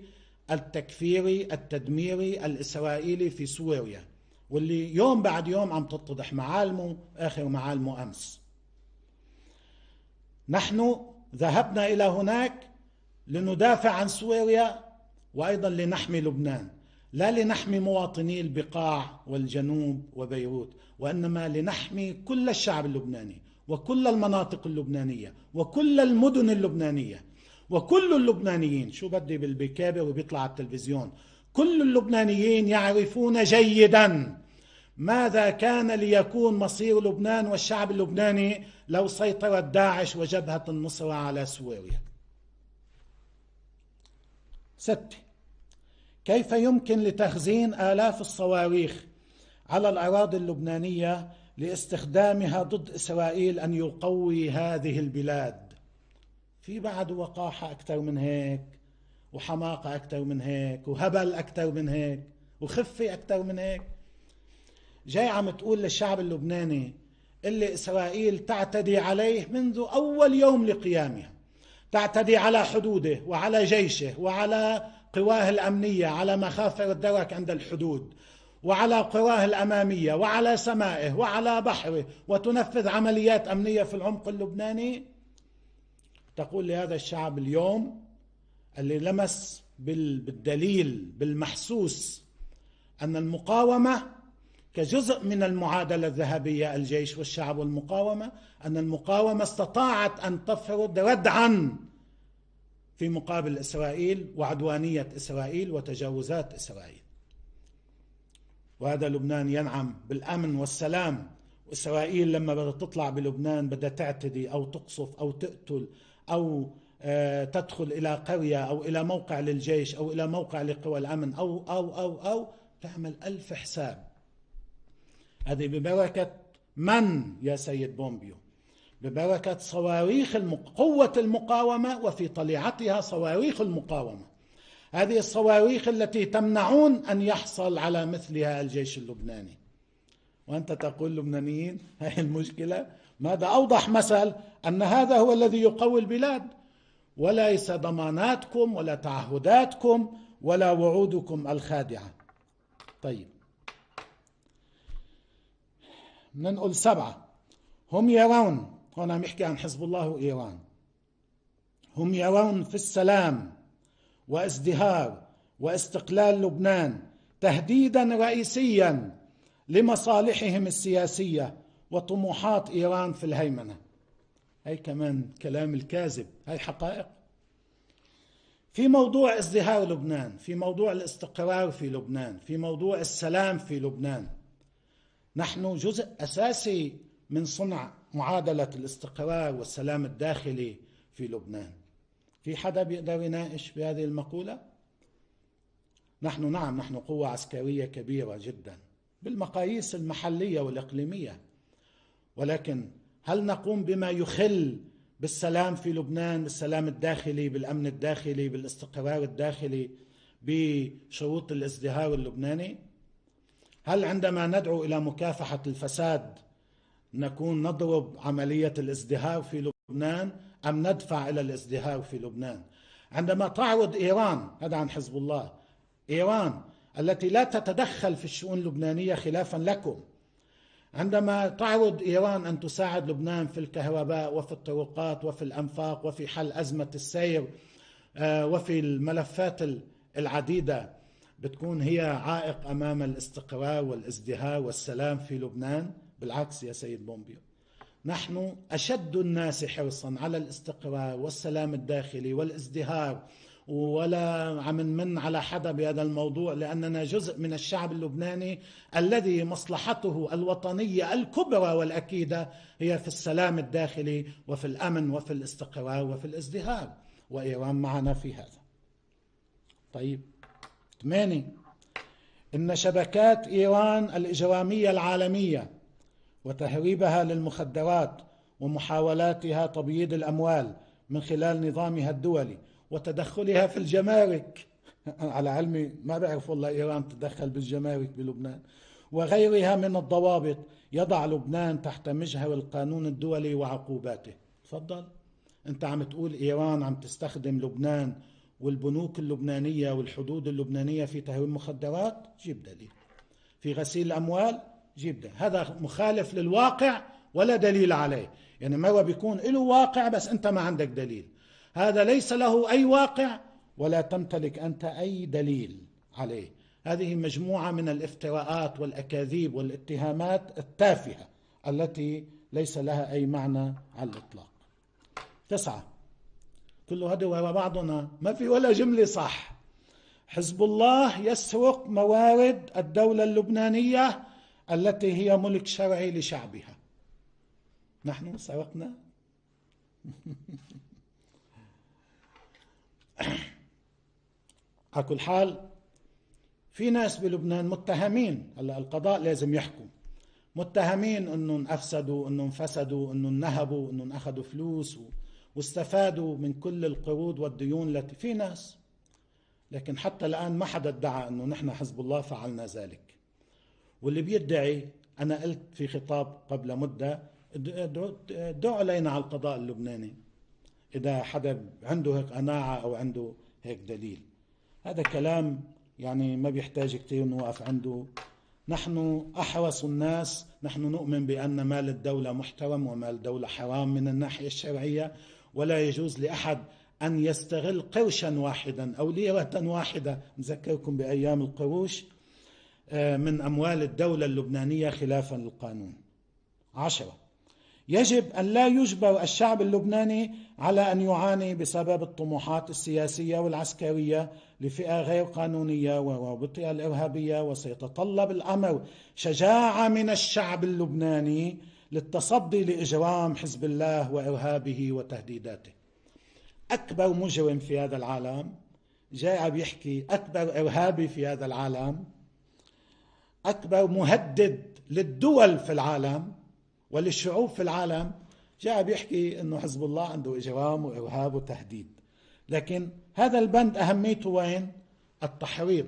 التكفيري التدميري الإسرائيلي في سوريا، واللي يوم بعد يوم عم تتضح معالمه، آخر معالمه أمس. نحن ذهبنا إلى هناك لندافع عن سوريا وأيضا لنحمي لبنان، لا لنحمي مواطني البقاع والجنوب وبيروت، وإنما لنحمي كل الشعب اللبناني وكل المناطق اللبنانية وكل المدن اللبنانية وكل اللبنانيين. شو بدي بالبكابة وبيطلع على التلفزيون، كل اللبنانيين يعرفون جيدا ماذا كان ليكون مصير لبنان والشعب اللبناني لو سيطرت داعش وجبهة النصرة على سوريا. 6 كيف يمكن لتخزين آلاف الصواريخ على الأراضي اللبنانية لاستخدامها ضد إسرائيل أن يقوي هذه البلاد؟ في بعد وقاحة أكثر من هيك، وحماقة أكثر من هيك، وهبل أكثر من هيك، وخفة أكثر من هيك. جاي عم تقول للشعب اللبناني اللي إسرائيل تعتدي عليه منذ أول يوم لقيامها، تعتدي على حدوده وعلى جيشه وعلى قواه الأمنية، على مخافر الدرك عند الحدود، وعلى قواه الأمامية، وعلى سمائه وعلى بحره، وتنفذ عمليات أمنية في العمق اللبناني. تقول لهذا الشعب اليوم اللي لمس بالدليل بالمحسوس أن المقاومة كجزء من المعادلة الذهبية، الجيش والشعب والمقاومة، أن المقاومة استطاعت أن تفرض ردعا في مقابل إسرائيل وعدوانية إسرائيل وتجاوزات إسرائيل. وهذا لبنان ينعم بالأمن والسلام، وإسرائيل لما بدأت تطلع بلبنان بدأت تعتدي أو تقصف أو تقتل أو تدخل إلى قرية أو إلى موقع للجيش أو إلى موقع لقوى الأمن أو تعمل 1000 حساب. هذه ببركة من يا سيد بومبيو؟ ببركة صواريخ قوة المقاومة، وفي طليعتها صواريخ المقاومة. هذه الصواريخ التي تمنعون أن يحصل على مثلها الجيش اللبناني، وأنت تقول لبنانيين هاي المشكلة. ماذا أوضح مثل أن هذا هو الذي يقوي البلاد، وليس ضماناتكم ولا تعهداتكم ولا وعودكم الخادعة. طيب ننقل 7. هم يرون، هنا عم يحكي عن حزب الله وإيران، هم يرون في السلام وازدهار واستقلال لبنان تهديدا رئيسيا لمصالحهم السياسية وطموحات إيران في الهيمنة. هاي كمان كلام الكاذب، هاي حقائق. في موضوع ازدهار لبنان، في موضوع الاستقرار في لبنان، في موضوع السلام في لبنان، نحن جزء أساسي من صنع معادلة الاستقرار والسلام الداخلي في لبنان. في حدا بيقدر يناقش بهذه المقولة؟ نحن قوة عسكرية كبيرة جدا بالمقاييس المحلية والإقليمية، ولكن هل نقوم بما يخل بالسلام في لبنان، بالسلام الداخلي، بالأمن الداخلي، بالاستقرار الداخلي، بشروط الازدهار اللبناني؟ هل عندما ندعو إلى مكافحة الفساد نكون نضرب عملية الازدهار في لبنان أم ندفع إلى الازدهار في لبنان؟ عندما تعرض إيران، هذا عن حزب الله، إيران التي لا تتدخل في الشؤون اللبنانية خلافا لكم، عندما تعرض إيران أن تساعد لبنان في الكهرباء وفي الطرقات وفي الأنفاق وفي حل أزمة السير وفي الملفات العديدة، بتكون هي عائق أمام الاستقرار والازدهار والسلام في لبنان؟ بالعكس يا سيد بومبيو، نحن أشد الناس حرصا على الاستقرار والسلام الداخلي والازدهار، ولا عم من على حدا بهذا الموضوع، لأننا جزء من الشعب اللبناني الذي مصلحته الوطنية الكبرى والأكيدة هي في السلام الداخلي وفي الأمن وفي الاستقرار وفي الازدهار، وإيران معنا في هذا. طيب 8، إن شبكات إيران الإجرامية العالمية وتهريبها للمخدرات ومحاولاتها تبييض الأموال من خلال نظامها الدولي وتدخلها في الجمارك على علمي ما بعرف والله إيران تدخل بالجمارك بلبنان وغيرها من الضوابط، يضع لبنان تحت مجهر القانون الدولي وعقوباته. تفضل، أنت عم تقول إيران عم تستخدم لبنان والبنوك اللبنانية والحدود اللبنانية في تهريب مخدرات، جيب دليل. في غسيل الأموال، جيب دليل. هذا مخالف للواقع ولا دليل عليه، يعني ما بيكون له واقع بس أنت ما عندك دليل. هذا ليس له أي واقع ولا تمتلك أنت أي دليل عليه. هذه مجموعة من الافتراءات والأكاذيب والاتهامات التافهة التي ليس لها أي معنى على الإطلاق. 9، كل هذا ورا بعضنا ما في ولا جملة صح. حزب الله يسرق موارد الدولة اللبنانية التي هي ملك شرعي لشعبها. نحن سرقنا؟ على كل حال في ناس بلبنان متهمين، هلا القضاء لازم يحكم، متهمين انهم افسدوا، انهم فسدوا، انهم نهبوا، انهم اخذوا فلوس واستفادوا من كل القروض والديون التي في ناس، لكن حتى الآن ما حدا ادعى انه نحن حزب الله فعلنا ذلك. واللي بيدعي، انا قلت في خطاب قبل مدة، ادعوا علينا على القضاء اللبناني اذا حدا عنده هيك قناعة او عنده هيك دليل. هذا كلام يعني ما بيحتاج كتير نوقف عنده. نحن أحرص الناس، نحن نؤمن بأن مال الدولة محترم ومال الدولة حرام من الناحية الشرعية، ولا يجوز لأحد أن يستغل قرشا واحدا أو ليرة واحدة، نذكركم بأيام القروش، من أموال الدولة اللبنانية خلافا للقانون. 10، يجب أن لا يجبر الشعب اللبناني على أن يعاني بسبب الطموحات السياسية والعسكرية لفئة غير قانونية وروابطها الإرهابية، وسيتطلب الأمر شجاعة من الشعب اللبناني للتصدي لإجرام حزب الله وإرهابه وتهديداته. أكبر مجرم في هذا العالم جاء بيحكي، أكبر إرهابي في هذا العالم، أكبر مهدد للدول في العالم وللشعوب في العالم، جاء بيحكي أنه حزب الله عنده إجرام وإرهاب وتهديد. لكن هذا البند أهميته وين؟ التحريض،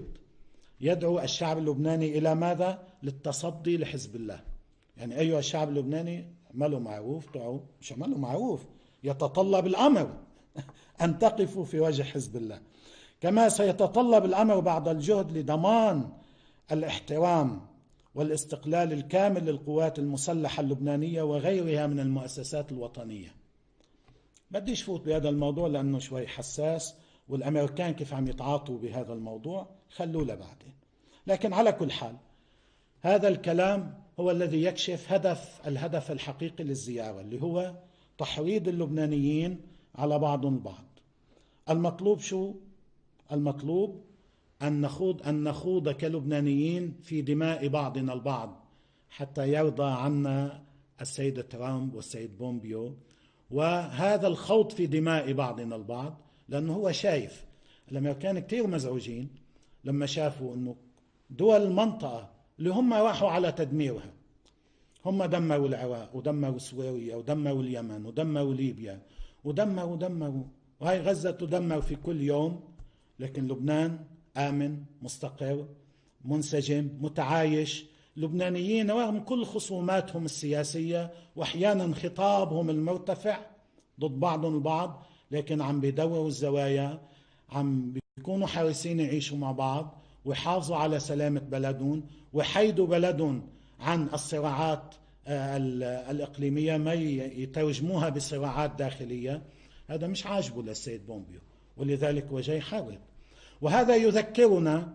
يدعو الشعب اللبناني إلى ماذا؟ للتصدي لحزب الله. يعني أيها الشعب اللبناني، عملوا معروف، مش عملوا معروف، يتطلب الأمر أن تقفوا في وجه حزب الله. كما سيتطلب الأمر بعد الجهد لضمان الاحترام والاستقلال الكامل للقوات المسلحة اللبنانية وغيرها من المؤسسات الوطنية. بديش فوت بهذا الموضوع لأنه شوي حساس، والأمريكان كيف عم يتعاطوا بهذا الموضوع خلوه لبعدين. لكن على كل حال هذا الكلام هو الذي يكشف الهدف الحقيقي للزيارة، اللي هو تحريض اللبنانيين على بعضهم البعض. المطلوب شو؟ المطلوب أن نخوض كلبنانيين في دماء بعضنا البعض حتى يرضى عنا السيد ترامب والسيد بومبيو. وهذا الخوض في دماء بعضنا البعض لأنه هو شايف الأمريكان كتير مزعوجين لما شافوا أنه دول المنطقة اللي هم راحوا على تدميرها، هم دمروا العراق ودمروا سوريا ودمروا اليمن ودمروا ليبيا ودمروا، وهي غزة تدمر في كل يوم، لكن لبنان آمن مستقر منسجم متعايش. لبنانيين رغم كل خصوماتهم السياسية وأحيانا خطابهم المرتفع ضد بعضهم البعض، لكن عم بيدوروا الزوايا، عم بيكونوا حريصين يعيشوا مع بعض ويحافظوا على سلامة بلدهم ويحيدوا بلدهم عن الصراعات الإقليمية، ما يترجموها بصراعات داخلية. هذا مش عاجبه للسيد بومبيو، ولذلك هو جاي يحارب. وهذا يذكرنا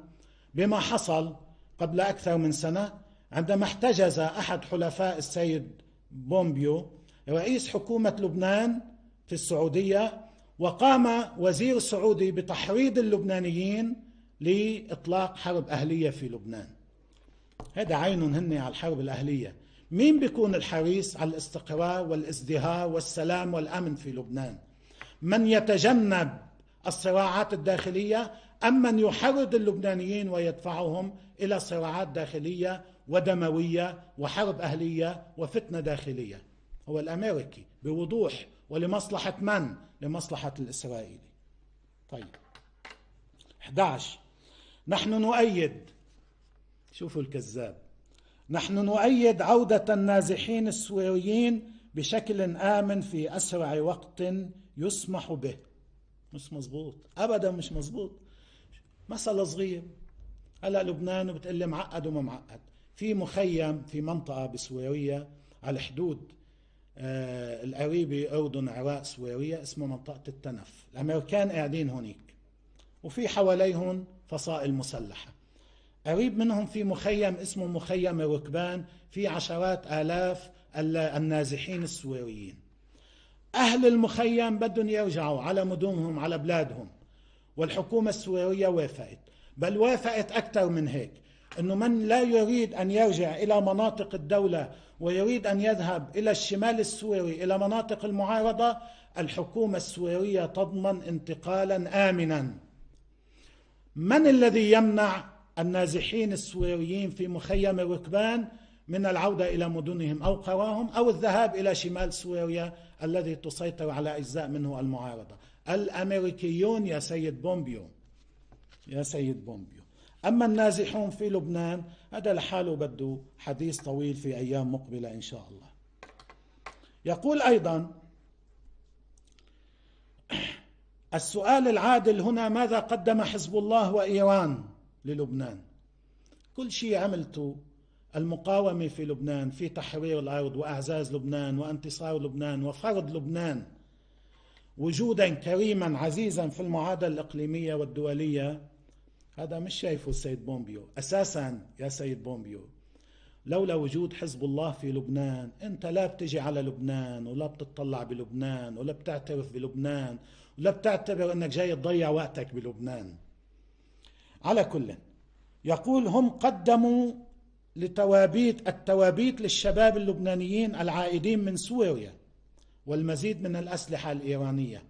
بما حصل قبل أكثر من سنة عندما احتجز أحد حلفاء السيد بومبيو رئيس حكومة لبنان في السعودية، وقام وزير السعودي بتحريض اللبنانيين لإطلاق حرب أهلية في لبنان. هذا عينهم هن على الحرب الأهلية. مين بيكون الحريص على الاستقرار والازدهار والسلام والأمن في لبنان؟ من يتجنب الصراعات الداخلية أم من يحرض اللبنانيين ويدفعهم إلى صراعات داخلية ودموية وحرب أهلية وفتنة داخلية؟ هو الأمريكي بوضوح. ولمصلحة من؟ لمصلحة الإسرائيلي. طيب 11، نحن نؤيد، شوفوا الكذاب، نحن نؤيد عودة النازحين السوريين بشكل آمن في أسرع وقت يسمح به. مش مزبوط أبدا، مش مزبوط. مسألة صغير، هلأ لبنان بتقول لي معقد وما معقد. في مخيم في منطقة بسويرية على الحدود القريبة أردن عراق سويرية اسمه منطقة التنف. الأمريكان قاعدين هونيك وفي حواليهم فصائل مسلحة. قريب منهم في مخيم اسمه مخيم الركبان، في عشرات آلاف النازحين السوريين. أهل المخيم بدهم يرجعوا على مدنهم على بلادهم، والحكومة السورية وافقت، بل وافقت أكثر من هيك، أنه من لا يريد أن يرجع إلى مناطق الدولة ويريد أن يذهب إلى الشمال السوري إلى مناطق المعارضة، الحكومة السورية تضمن انتقالا آمنا. من الذي يمنع النازحين السوريين في مخيم الركبان من العودة إلى مدنهم أو قراهم أو الذهاب إلى شمال سوريا الذي تسيطر على أجزاء منه المعارضة؟ الأمريكيون يا سيد بومبيو، يا سيد بومبيو. أما النازحون في لبنان هذا لحاله بده حديث طويل في أيام مقبلة إن شاء الله. يقول أيضا السؤال العادل هنا: ماذا قدم حزب الله وإيران للبنان؟ كل شيء عملته المقاومة في لبنان في تحرير الأرض وأعزاز لبنان وانتصار لبنان وفرض لبنان وجودا كريما عزيزا في المعادلة الإقليمية والدولية، هذا مش شايفه السيد بومبيو أساسا. يا سيد بومبيو، لولا وجود حزب الله في لبنان أنت لا بتجي على لبنان ولا بتطلع بلبنان ولا بتعترف بلبنان ولا بتعتبر أنك جاي تضيع وقتك بلبنان. على كل، يقول هم قدموا التوابيت للشباب اللبنانيين العائدين من سوريا والمزيد من الأسلحة الإيرانية.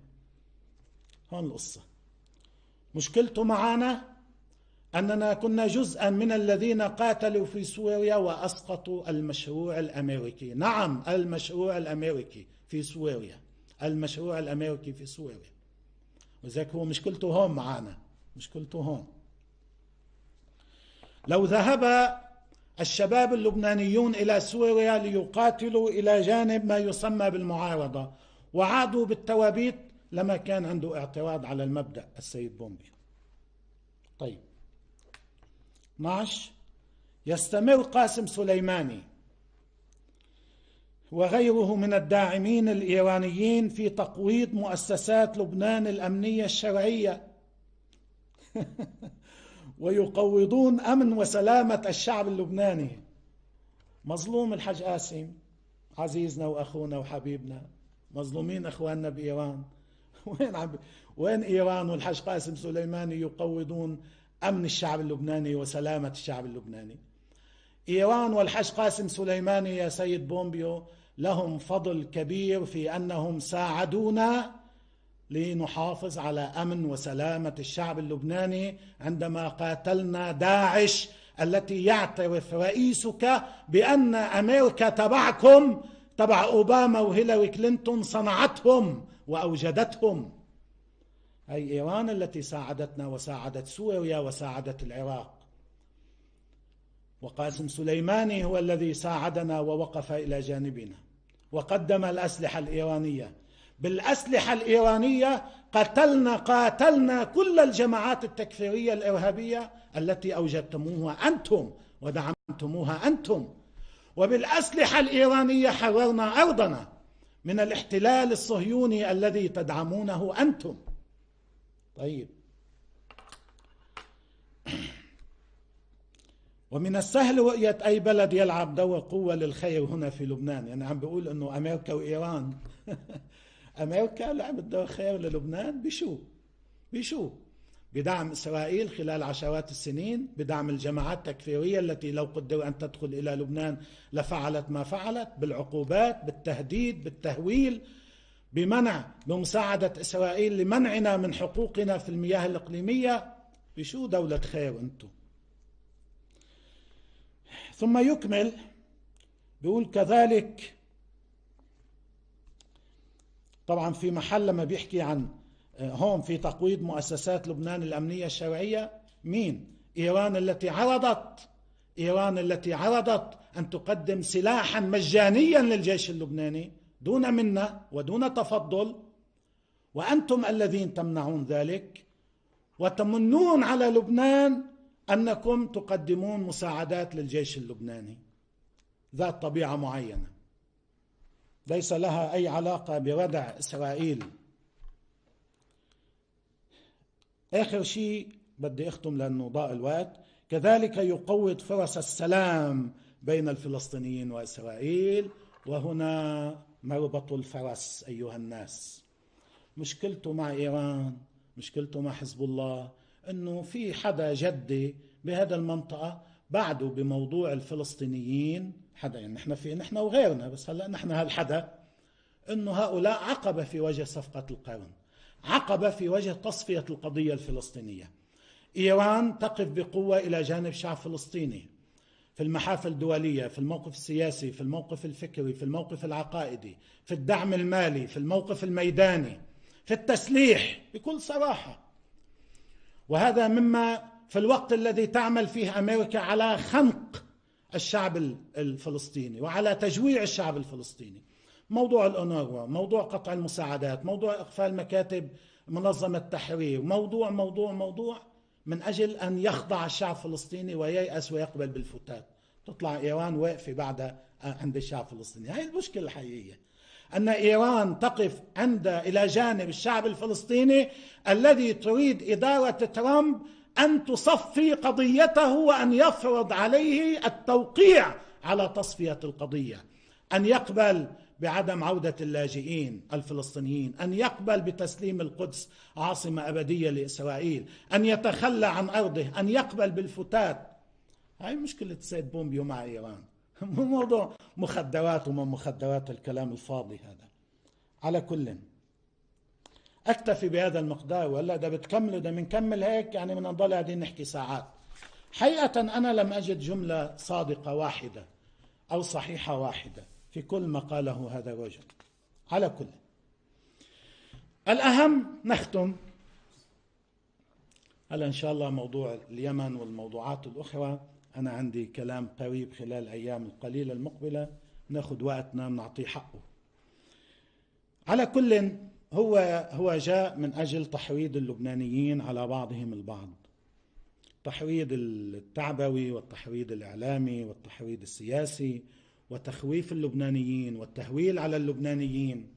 هون القصة. مشكلته معنا أننا كنا جزءا من الذين قاتلوا في سوريا وأسقطوا المشروع الأمريكي. نعم، المشروع الأمريكي في سوريا، المشروع الأمريكي في سوريا. وذلك هو مشكلته هون معنا، مشكلته هون. لو ذهب الشباب اللبنانيون إلى سوريا ليقاتلوا إلى جانب ما يسمى بالمعارضة وعادوا بالتوابيت لما كان عنده اعتراض على المبدأ السيد بومبيو. طيب 12، يستمر قاسم سليماني وغيره من الداعمين الإيرانيين في تقويض مؤسسات لبنان الأمنية الشرعية ويقوضون أمن وسلامة الشعب اللبناني. مظلوم الحاج قاسم عزيزنا وأخونا وحبيبنا، مظلومين أخواننا بإيران. وين إيران والحاج قاسم سليماني يقوضون أمن الشعب اللبناني وسلامة الشعب اللبناني؟ إيران والحاج قاسم سليماني يا سيد بومبيو لهم فضل كبير في أنهم ساعدونا لنحافظ على أمن وسلامة الشعب اللبناني عندما قاتلنا داعش التي يعترف رئيسك بأن أمريكا تبعكم، تبع أوباما وهيلاري كلينتون، صنعتهم وأوجدتهم. هي إيران التي ساعدتنا وساعدت سوريا وساعدت العراق، وقاسم سليماني هو الذي ساعدنا ووقف إلى جانبنا وقدم الأسلحة الإيرانية. بالأسلحة الإيرانية قاتلنا كل الجماعات التكفيرية الإرهابية التي أوجدتموها أنتم ودعمتموها أنتم، وبالأسلحة الإيرانية حررنا أرضنا من الاحتلال الصهيوني الذي تدعمونه أنتم. طيب، ومن السهل رؤية أي بلد يلعب دور قوة للخير هنا في لبنان. يعني عم بيقول أنه أمريكا وإيران أمريكا لعبت دور خير للبنان بشو؟ بدعم إسرائيل خلال عشرات السنين، بدعم الجماعات التكفيرية التي لو قدر أن تدخل إلى لبنان لفعلت ما فعلت، بالعقوبات، بالتهديد، بالتهويل، بمساعدة إسرائيل لمنعنا من حقوقنا في المياه الإقليمية. بشو دولة خير أنتم؟ ثم يكمل بيقول كذلك، طبعا في محل لما بيحكي عن هون في تقويض مؤسسات لبنان الأمنية الشرعية، مين؟ إيران التي عرضت أن تقدم سلاحا مجانيا للجيش اللبناني دون منة ودون تفضل، وأنتم الذين تمنعون ذلك وتمنون على لبنان أنكم تقدمون مساعدات للجيش اللبناني ذات طبيعة معينة ليس لها أي علاقة بردع إسرائيل. آخر شيء بدي أختم لأنه ضاق الوقت. كذلك يقوض فرص السلام بين الفلسطينيين وإسرائيل، وهنا مربط الفرس أيها الناس. مشكلته مع إيران، مشكلته مع حزب الله، أنه في حدا جدي بهذا المنطقة بعده بموضوع الفلسطينيين، حدا يعني نحن وغيرنا، بس هلأ نحن هالحدا، أنه هؤلاء عقبة في وجه صفقة القرن، عقبة في وجه تصفية القضية الفلسطينية. إيران تقف بقوة إلى جانب شعب فلسطيني في المحافل الدولية، في الموقف السياسي، في الموقف الفكري، في الموقف العقائدي، في الدعم المالي، في الموقف الميداني، في التسليح بكل صراحة. وهذا مما في الوقت الذي تعمل فيه أمريكا على خنق الشعب الفلسطيني وعلى تجويع الشعب الفلسطيني. موضوع الأونروا، موضوع قطع المساعدات، موضوع إقفال مكاتب منظمة التحرير، موضوع من أجل أن يخضع الشعب الفلسطيني وييأس ويقبل بالفتات. تطلع إيران واقفة بعد عند الشعب الفلسطيني. هاي المشكلة الحقيقية، أن إيران تقف إلى جانب الشعب الفلسطيني الذي تريد إدارة ترامب أن تصفي قضيته وأن يفرض عليه التوقيع على تصفية القضية، أن يقبل بعدم عودة اللاجئين الفلسطينيين، أن يقبل بتسليم القدس عاصمة أبدية لإسرائيل، أن يتخلى عن أرضه، أن يقبل بالفتات. هاي مشكلة سيد بومبيو مع إيران، مو موضوع مخدرات وما مخدرات الكلام الفاضي هذا. على كل أكتفي بهذا المقدار، ولا إذا بتكملوا ده بنكمل هيك يعني من نضل قاعدين نحكي ساعات. حقيقة أنا لم أجد جملة صادقة واحدة أو صحيحة واحدة في كل ما قاله هذا الرجل. على كل الأهم نختم هلا إن شاء الله موضوع اليمن والموضوعات الأخرى. أنا عندي كلام قريب خلال الأيام القليلة المقبلة، ناخد وقتنا نعطيه حقه. على كل هو جاء من أجل تحريض اللبنانيين على بعضهم البعض، التحريض التعبوي والتحريض الإعلامي والتحريض السياسي وتخويف اللبنانيين والتهويل على اللبنانيين.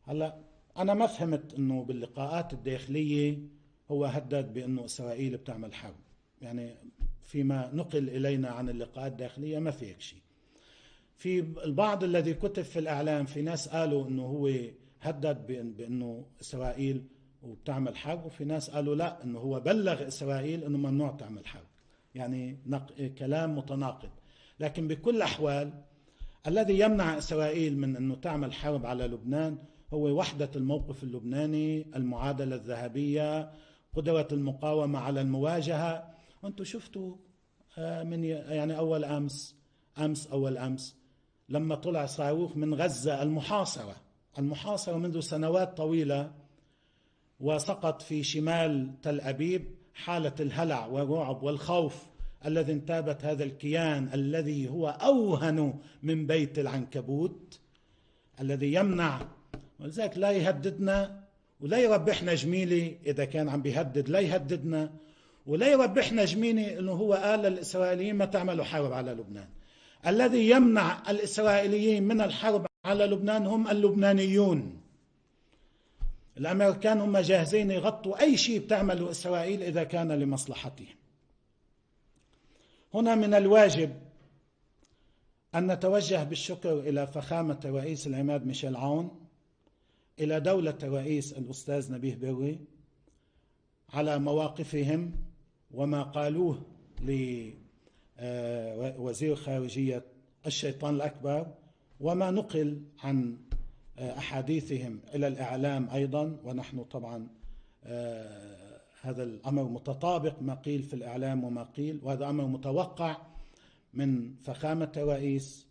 هلا أنا ما فهمت أنه باللقاءات الداخلية هو هدد بأنه إسرائيل بتعمل حرب، يعني فيما نقل إلينا عن اللقاءات الداخلية ما في هيك شيء. في البعض الذي كتب في الإعلام في ناس قالوا أنه هو هدد بأنه إسرائيل وبتعمل حرب، وفي ناس قالوا لا أنه هو بلغ إسرائيل أنه ممنوع تعمل حرب، يعني كلام متناقض. لكن بكل الأحوال الذي يمنع إسرائيل من أنه تعمل حرب على لبنان هو وحدة الموقف اللبناني، المعادلة الذهبية، قدرة المقاومة على المواجهة. وانتم شفتوا من يعني أول أمس لما طلع صاروخ من غزة، المحاصرة منذ سنوات طويلة، وسقط في شمال تل أبيب، حالة الهلع والرعب والخوف الذي انتابت هذا الكيان الذي هو أوهن من بيت العنكبوت، الذي يمنع، ولذلك لا يهددنا ولا يربحنا جميلي. إذا كان عم بيهدد لا يهددنا ولا يربحنا جميلي، إنه هو قال للإسرائيليين ما تعملوا حرب على لبنان. الذي يمنع الإسرائيليين من الحرب على لبنان هم اللبنانيون. الأمريكان هم جاهزين يغطوا أي شيء بتعمله إسرائيل إذا كان لمصلحتهم. هنا من الواجب أن نتوجه بالشكر إلى فخامة رئيس العماد ميشيل عون، إلى دولة الرئيس الأستاذ نبيه بري، على مواقفهم وما قالوه لوزير خارجية الشيطان الأكبر، وما نقل عن أحاديثهم إلى الإعلام أيضا. ونحن طبعا هذا الأمر متطابق ما قيل في الإعلام وما قيل، وهذا أمر متوقع من فخامة الرئيس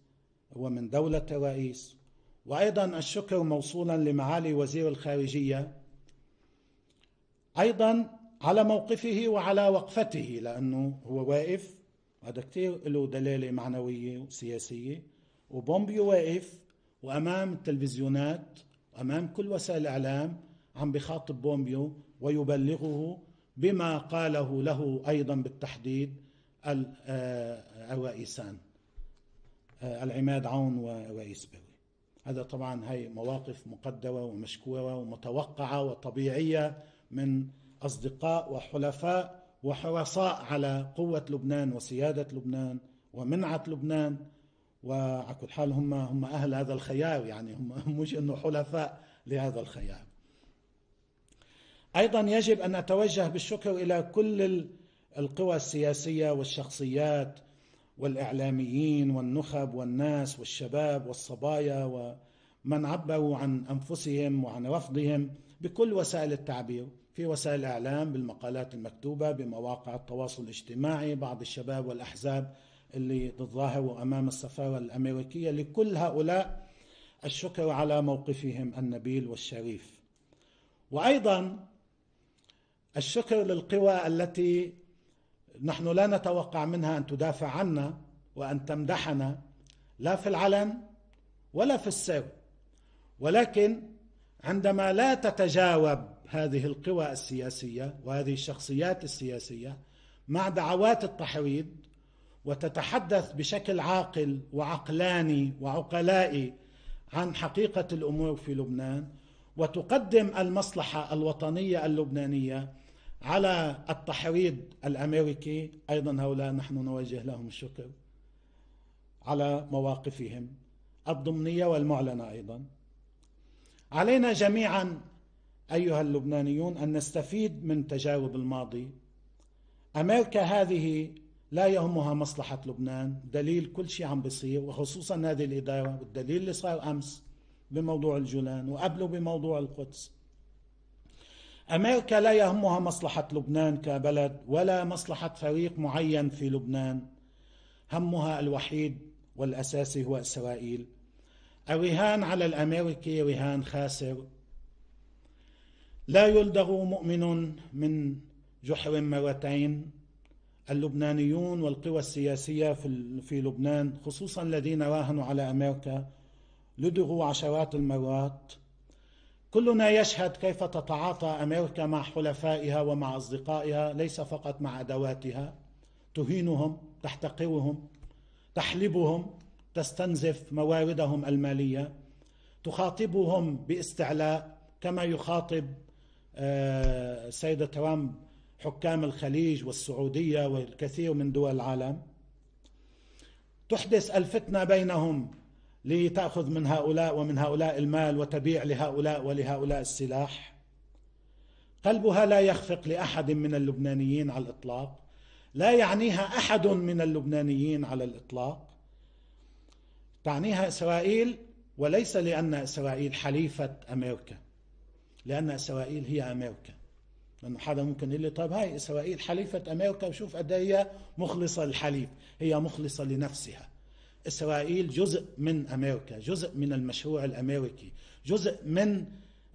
ومن دولة الرئيس. وأيضا الشكر موصولا لمعالي وزير الخارجية أيضا على موقفه وعلى وقفته، لأنه هو واقف، هذا كتير له دلالة معنوية وسياسية. وبومبيو واقف وأمام التلفزيونات وأمام كل وسائل الإعلام عم بخاطب بومبيو ويبلغه بما قاله له أيضا بالتحديد الرئيسان العماد عون ورئيس بري. هذا طبعا هي مواقف مقدرة ومشكورة ومتوقعة وطبيعية من أصدقاء وحلفاء وحرصاء على قوة لبنان وسيادة لبنان ومنعة لبنان. وعلى كل حال هم أهل هذا الخيار، يعني هم مش إنه حلفاء لهذا الخيار. أيضا يجب أن نتوجه بالشكر إلى كل القوى السياسية والشخصيات والإعلاميين والنخب والناس والشباب والصبايا ومن عبروا عن أنفسهم وعن رفضهم بكل وسائل التعبير، في وسائل الإعلام، بالمقالات المكتوبة، بمواقع التواصل الاجتماعي، بعض الشباب والأحزاب اللي تظاهروا أمام السفارة الأمريكية. لكل هؤلاء الشكر على موقفهم النبيل والشريف. وأيضا الشكر للقوى التي نحن لا نتوقع منها أن تدافع عنا وأن تمدحنا، لا في العلن ولا في السر، ولكن عندما لا تتجاوب هذه القوى السياسية وهذه الشخصيات السياسية مع دعوات التحريض، وتتحدث بشكل عاقل وعقلاني وعقلائي عن حقيقة الأمور في لبنان، وتقدم المصلحة الوطنية اللبنانية على التحريض الأمريكي، أيضا هؤلاء نحن نوجه لهم الشكر على مواقفهم الضمنية والمعلنة. أيضا علينا جميعا أيها اللبنانيون أن نستفيد من تجارب الماضي. أمريكا هذه لا يهمها مصلحة لبنان، دليل كل شيء عم بيصير، وخصوصا هذه الإدارة، والدليل اللي صار أمس بموضوع الجولان وقبله بموضوع القدس. أمريكا لا يهمها مصلحة لبنان كبلد ولا مصلحة فريق معين في لبنان، همها الوحيد والأساسي هو إسرائيل. الرهان على الأمريكي رهان خاسر، لا يلدغ مؤمن من جحر مرتين. اللبنانيون والقوى السياسية في لبنان خصوصا الذين راهنوا على أمريكا لدغوا عشرات المرات. كلنا يشهد كيف تتعاطى أمريكا مع حلفائها ومع أصدقائها، ليس فقط مع أدواتها، تهينهم، تحتقرهم، تحلبهم، تستنزف مواردهم المالية، تخاطبهم باستعلاء كما يخاطب السيد ترامب حكام الخليج والسعودية والكثير من دول العالم. تحدث الفتنة بينهم لتأخذ من هؤلاء ومن هؤلاء المال وتبيع لهؤلاء ولهؤلاء السلاح. قلبها لا يخفق لأحد من اللبنانيين على الإطلاق، لا يعنيها أحد من اللبنانيين على الإطلاق. تعنيها إسرائيل وليس لأن إسرائيل حليفة أمريكا، لأن إسرائيل هي أمريكا. لأنه حدا ممكن يقول لي طيب هاي إسرائيل حليفة أمريكا وشوف قد هي مخلصة للحليف. هي مخلصة لنفسها. إسرائيل جزء من أمريكا، جزء من المشروع الأمريكي، جزء من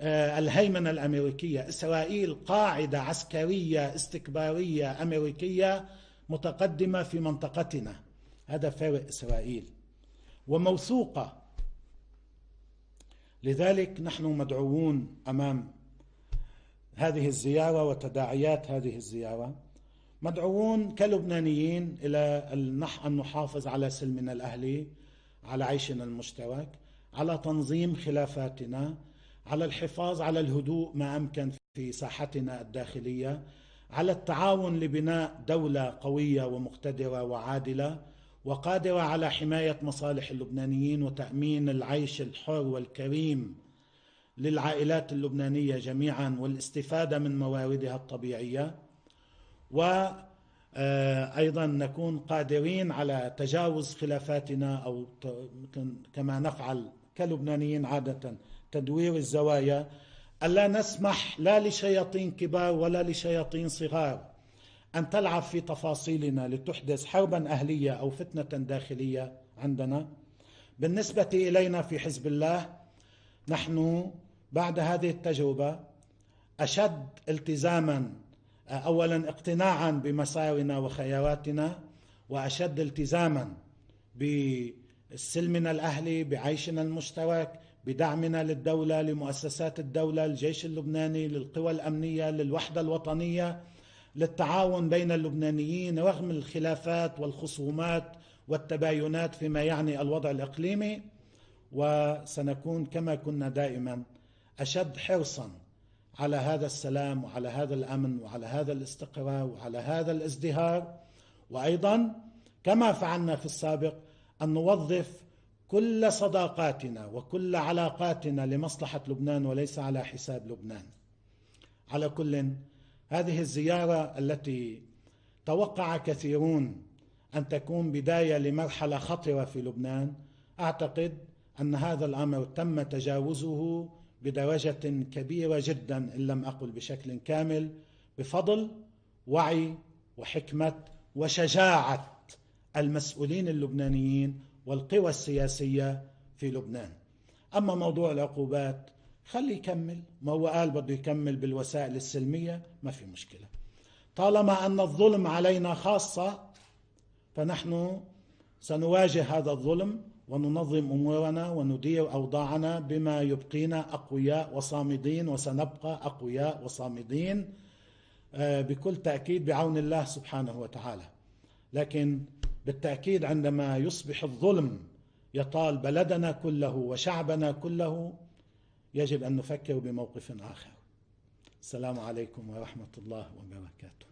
الهيمنة الأمريكية. إسرائيل قاعدة عسكرية استكبارية أمريكية متقدمة في منطقتنا. هذا فارق إسرائيل وموثوقة. لذلك نحن مدعوون أمام هذه الزيارة وتداعيات هذه الزيارة، مدعوون كلبنانيين إلى أن نحافظ على سلمنا الأهلي، على عيشنا المشترك، على تنظيم خلافاتنا، على الحفاظ على الهدوء ما أمكن في ساحتنا الداخلية، على التعاون لبناء دولة قوية ومقتدرة وعادلة وقادرة على حماية مصالح اللبنانيين وتأمين العيش الحر والكريم للعائلات اللبنانية جميعا والاستفادة من مواردها الطبيعية، وأيضا نكون قادرين على تجاوز خلافاتنا أو كما نفعل كلبنانيين عادة تدوير الزوايا. ألا نسمح لا لشياطين كبار ولا لشياطين صغار أن تلعب في تفاصيلنا لتحدث حربا أهلية أو فتنة داخلية عندنا. بالنسبة إلينا في حزب الله، نحن بعد هذه التجربة أشد التزاما، أولا اقتناعا بمسارنا وخياراتنا، وأشد التزاما بسلمنا الأهلي، بعيشنا المشترك، بدعمنا للدولة، لمؤسسات الدولة، للجيش اللبناني، للقوى الأمنية، للوحدة الوطنية، للتعاون بين اللبنانيين رغم الخلافات والخصومات والتباينات فيما يعني الوضع الإقليمي. وسنكون كما كنا دائما أشد حرصا على هذا السلام وعلى هذا الأمن وعلى هذا الاستقرار وعلى هذا الازدهار. وأيضا كما فعلنا في السابق أن نوظف كل صداقاتنا وكل علاقاتنا لمصلحة لبنان وليس على حساب لبنان. على كل، هذه الزيارة التي توقع كثيرون أن تكون بداية لمرحلة خطرة في لبنان، أعتقد أن هذا الأمر تم تجاوزه بدرجة كبيرة جدا إن لم أقل بشكل كامل، بفضل وعي وحكمة وشجاعة المسؤولين اللبنانيين والقوى السياسية في لبنان. أما موضوع العقوبات خلي يكمل، ما هو قال بده يكمل بالوسائل السلمية، ما في مشكلة. طالما أن الظلم علينا خاصة فنحن سنواجه هذا الظلم وننظم أمورنا وندير أوضاعنا بما يبقينا أقوياء وصامدين، وسنبقى أقوياء وصامدين بكل تأكيد بعون الله سبحانه وتعالى. لكن بالتأكيد عندما يصبح الظلم يطال بلدنا كله وشعبنا كله يجب أن نفكر بموقف آخر. السلام عليكم ورحمة الله وبركاته.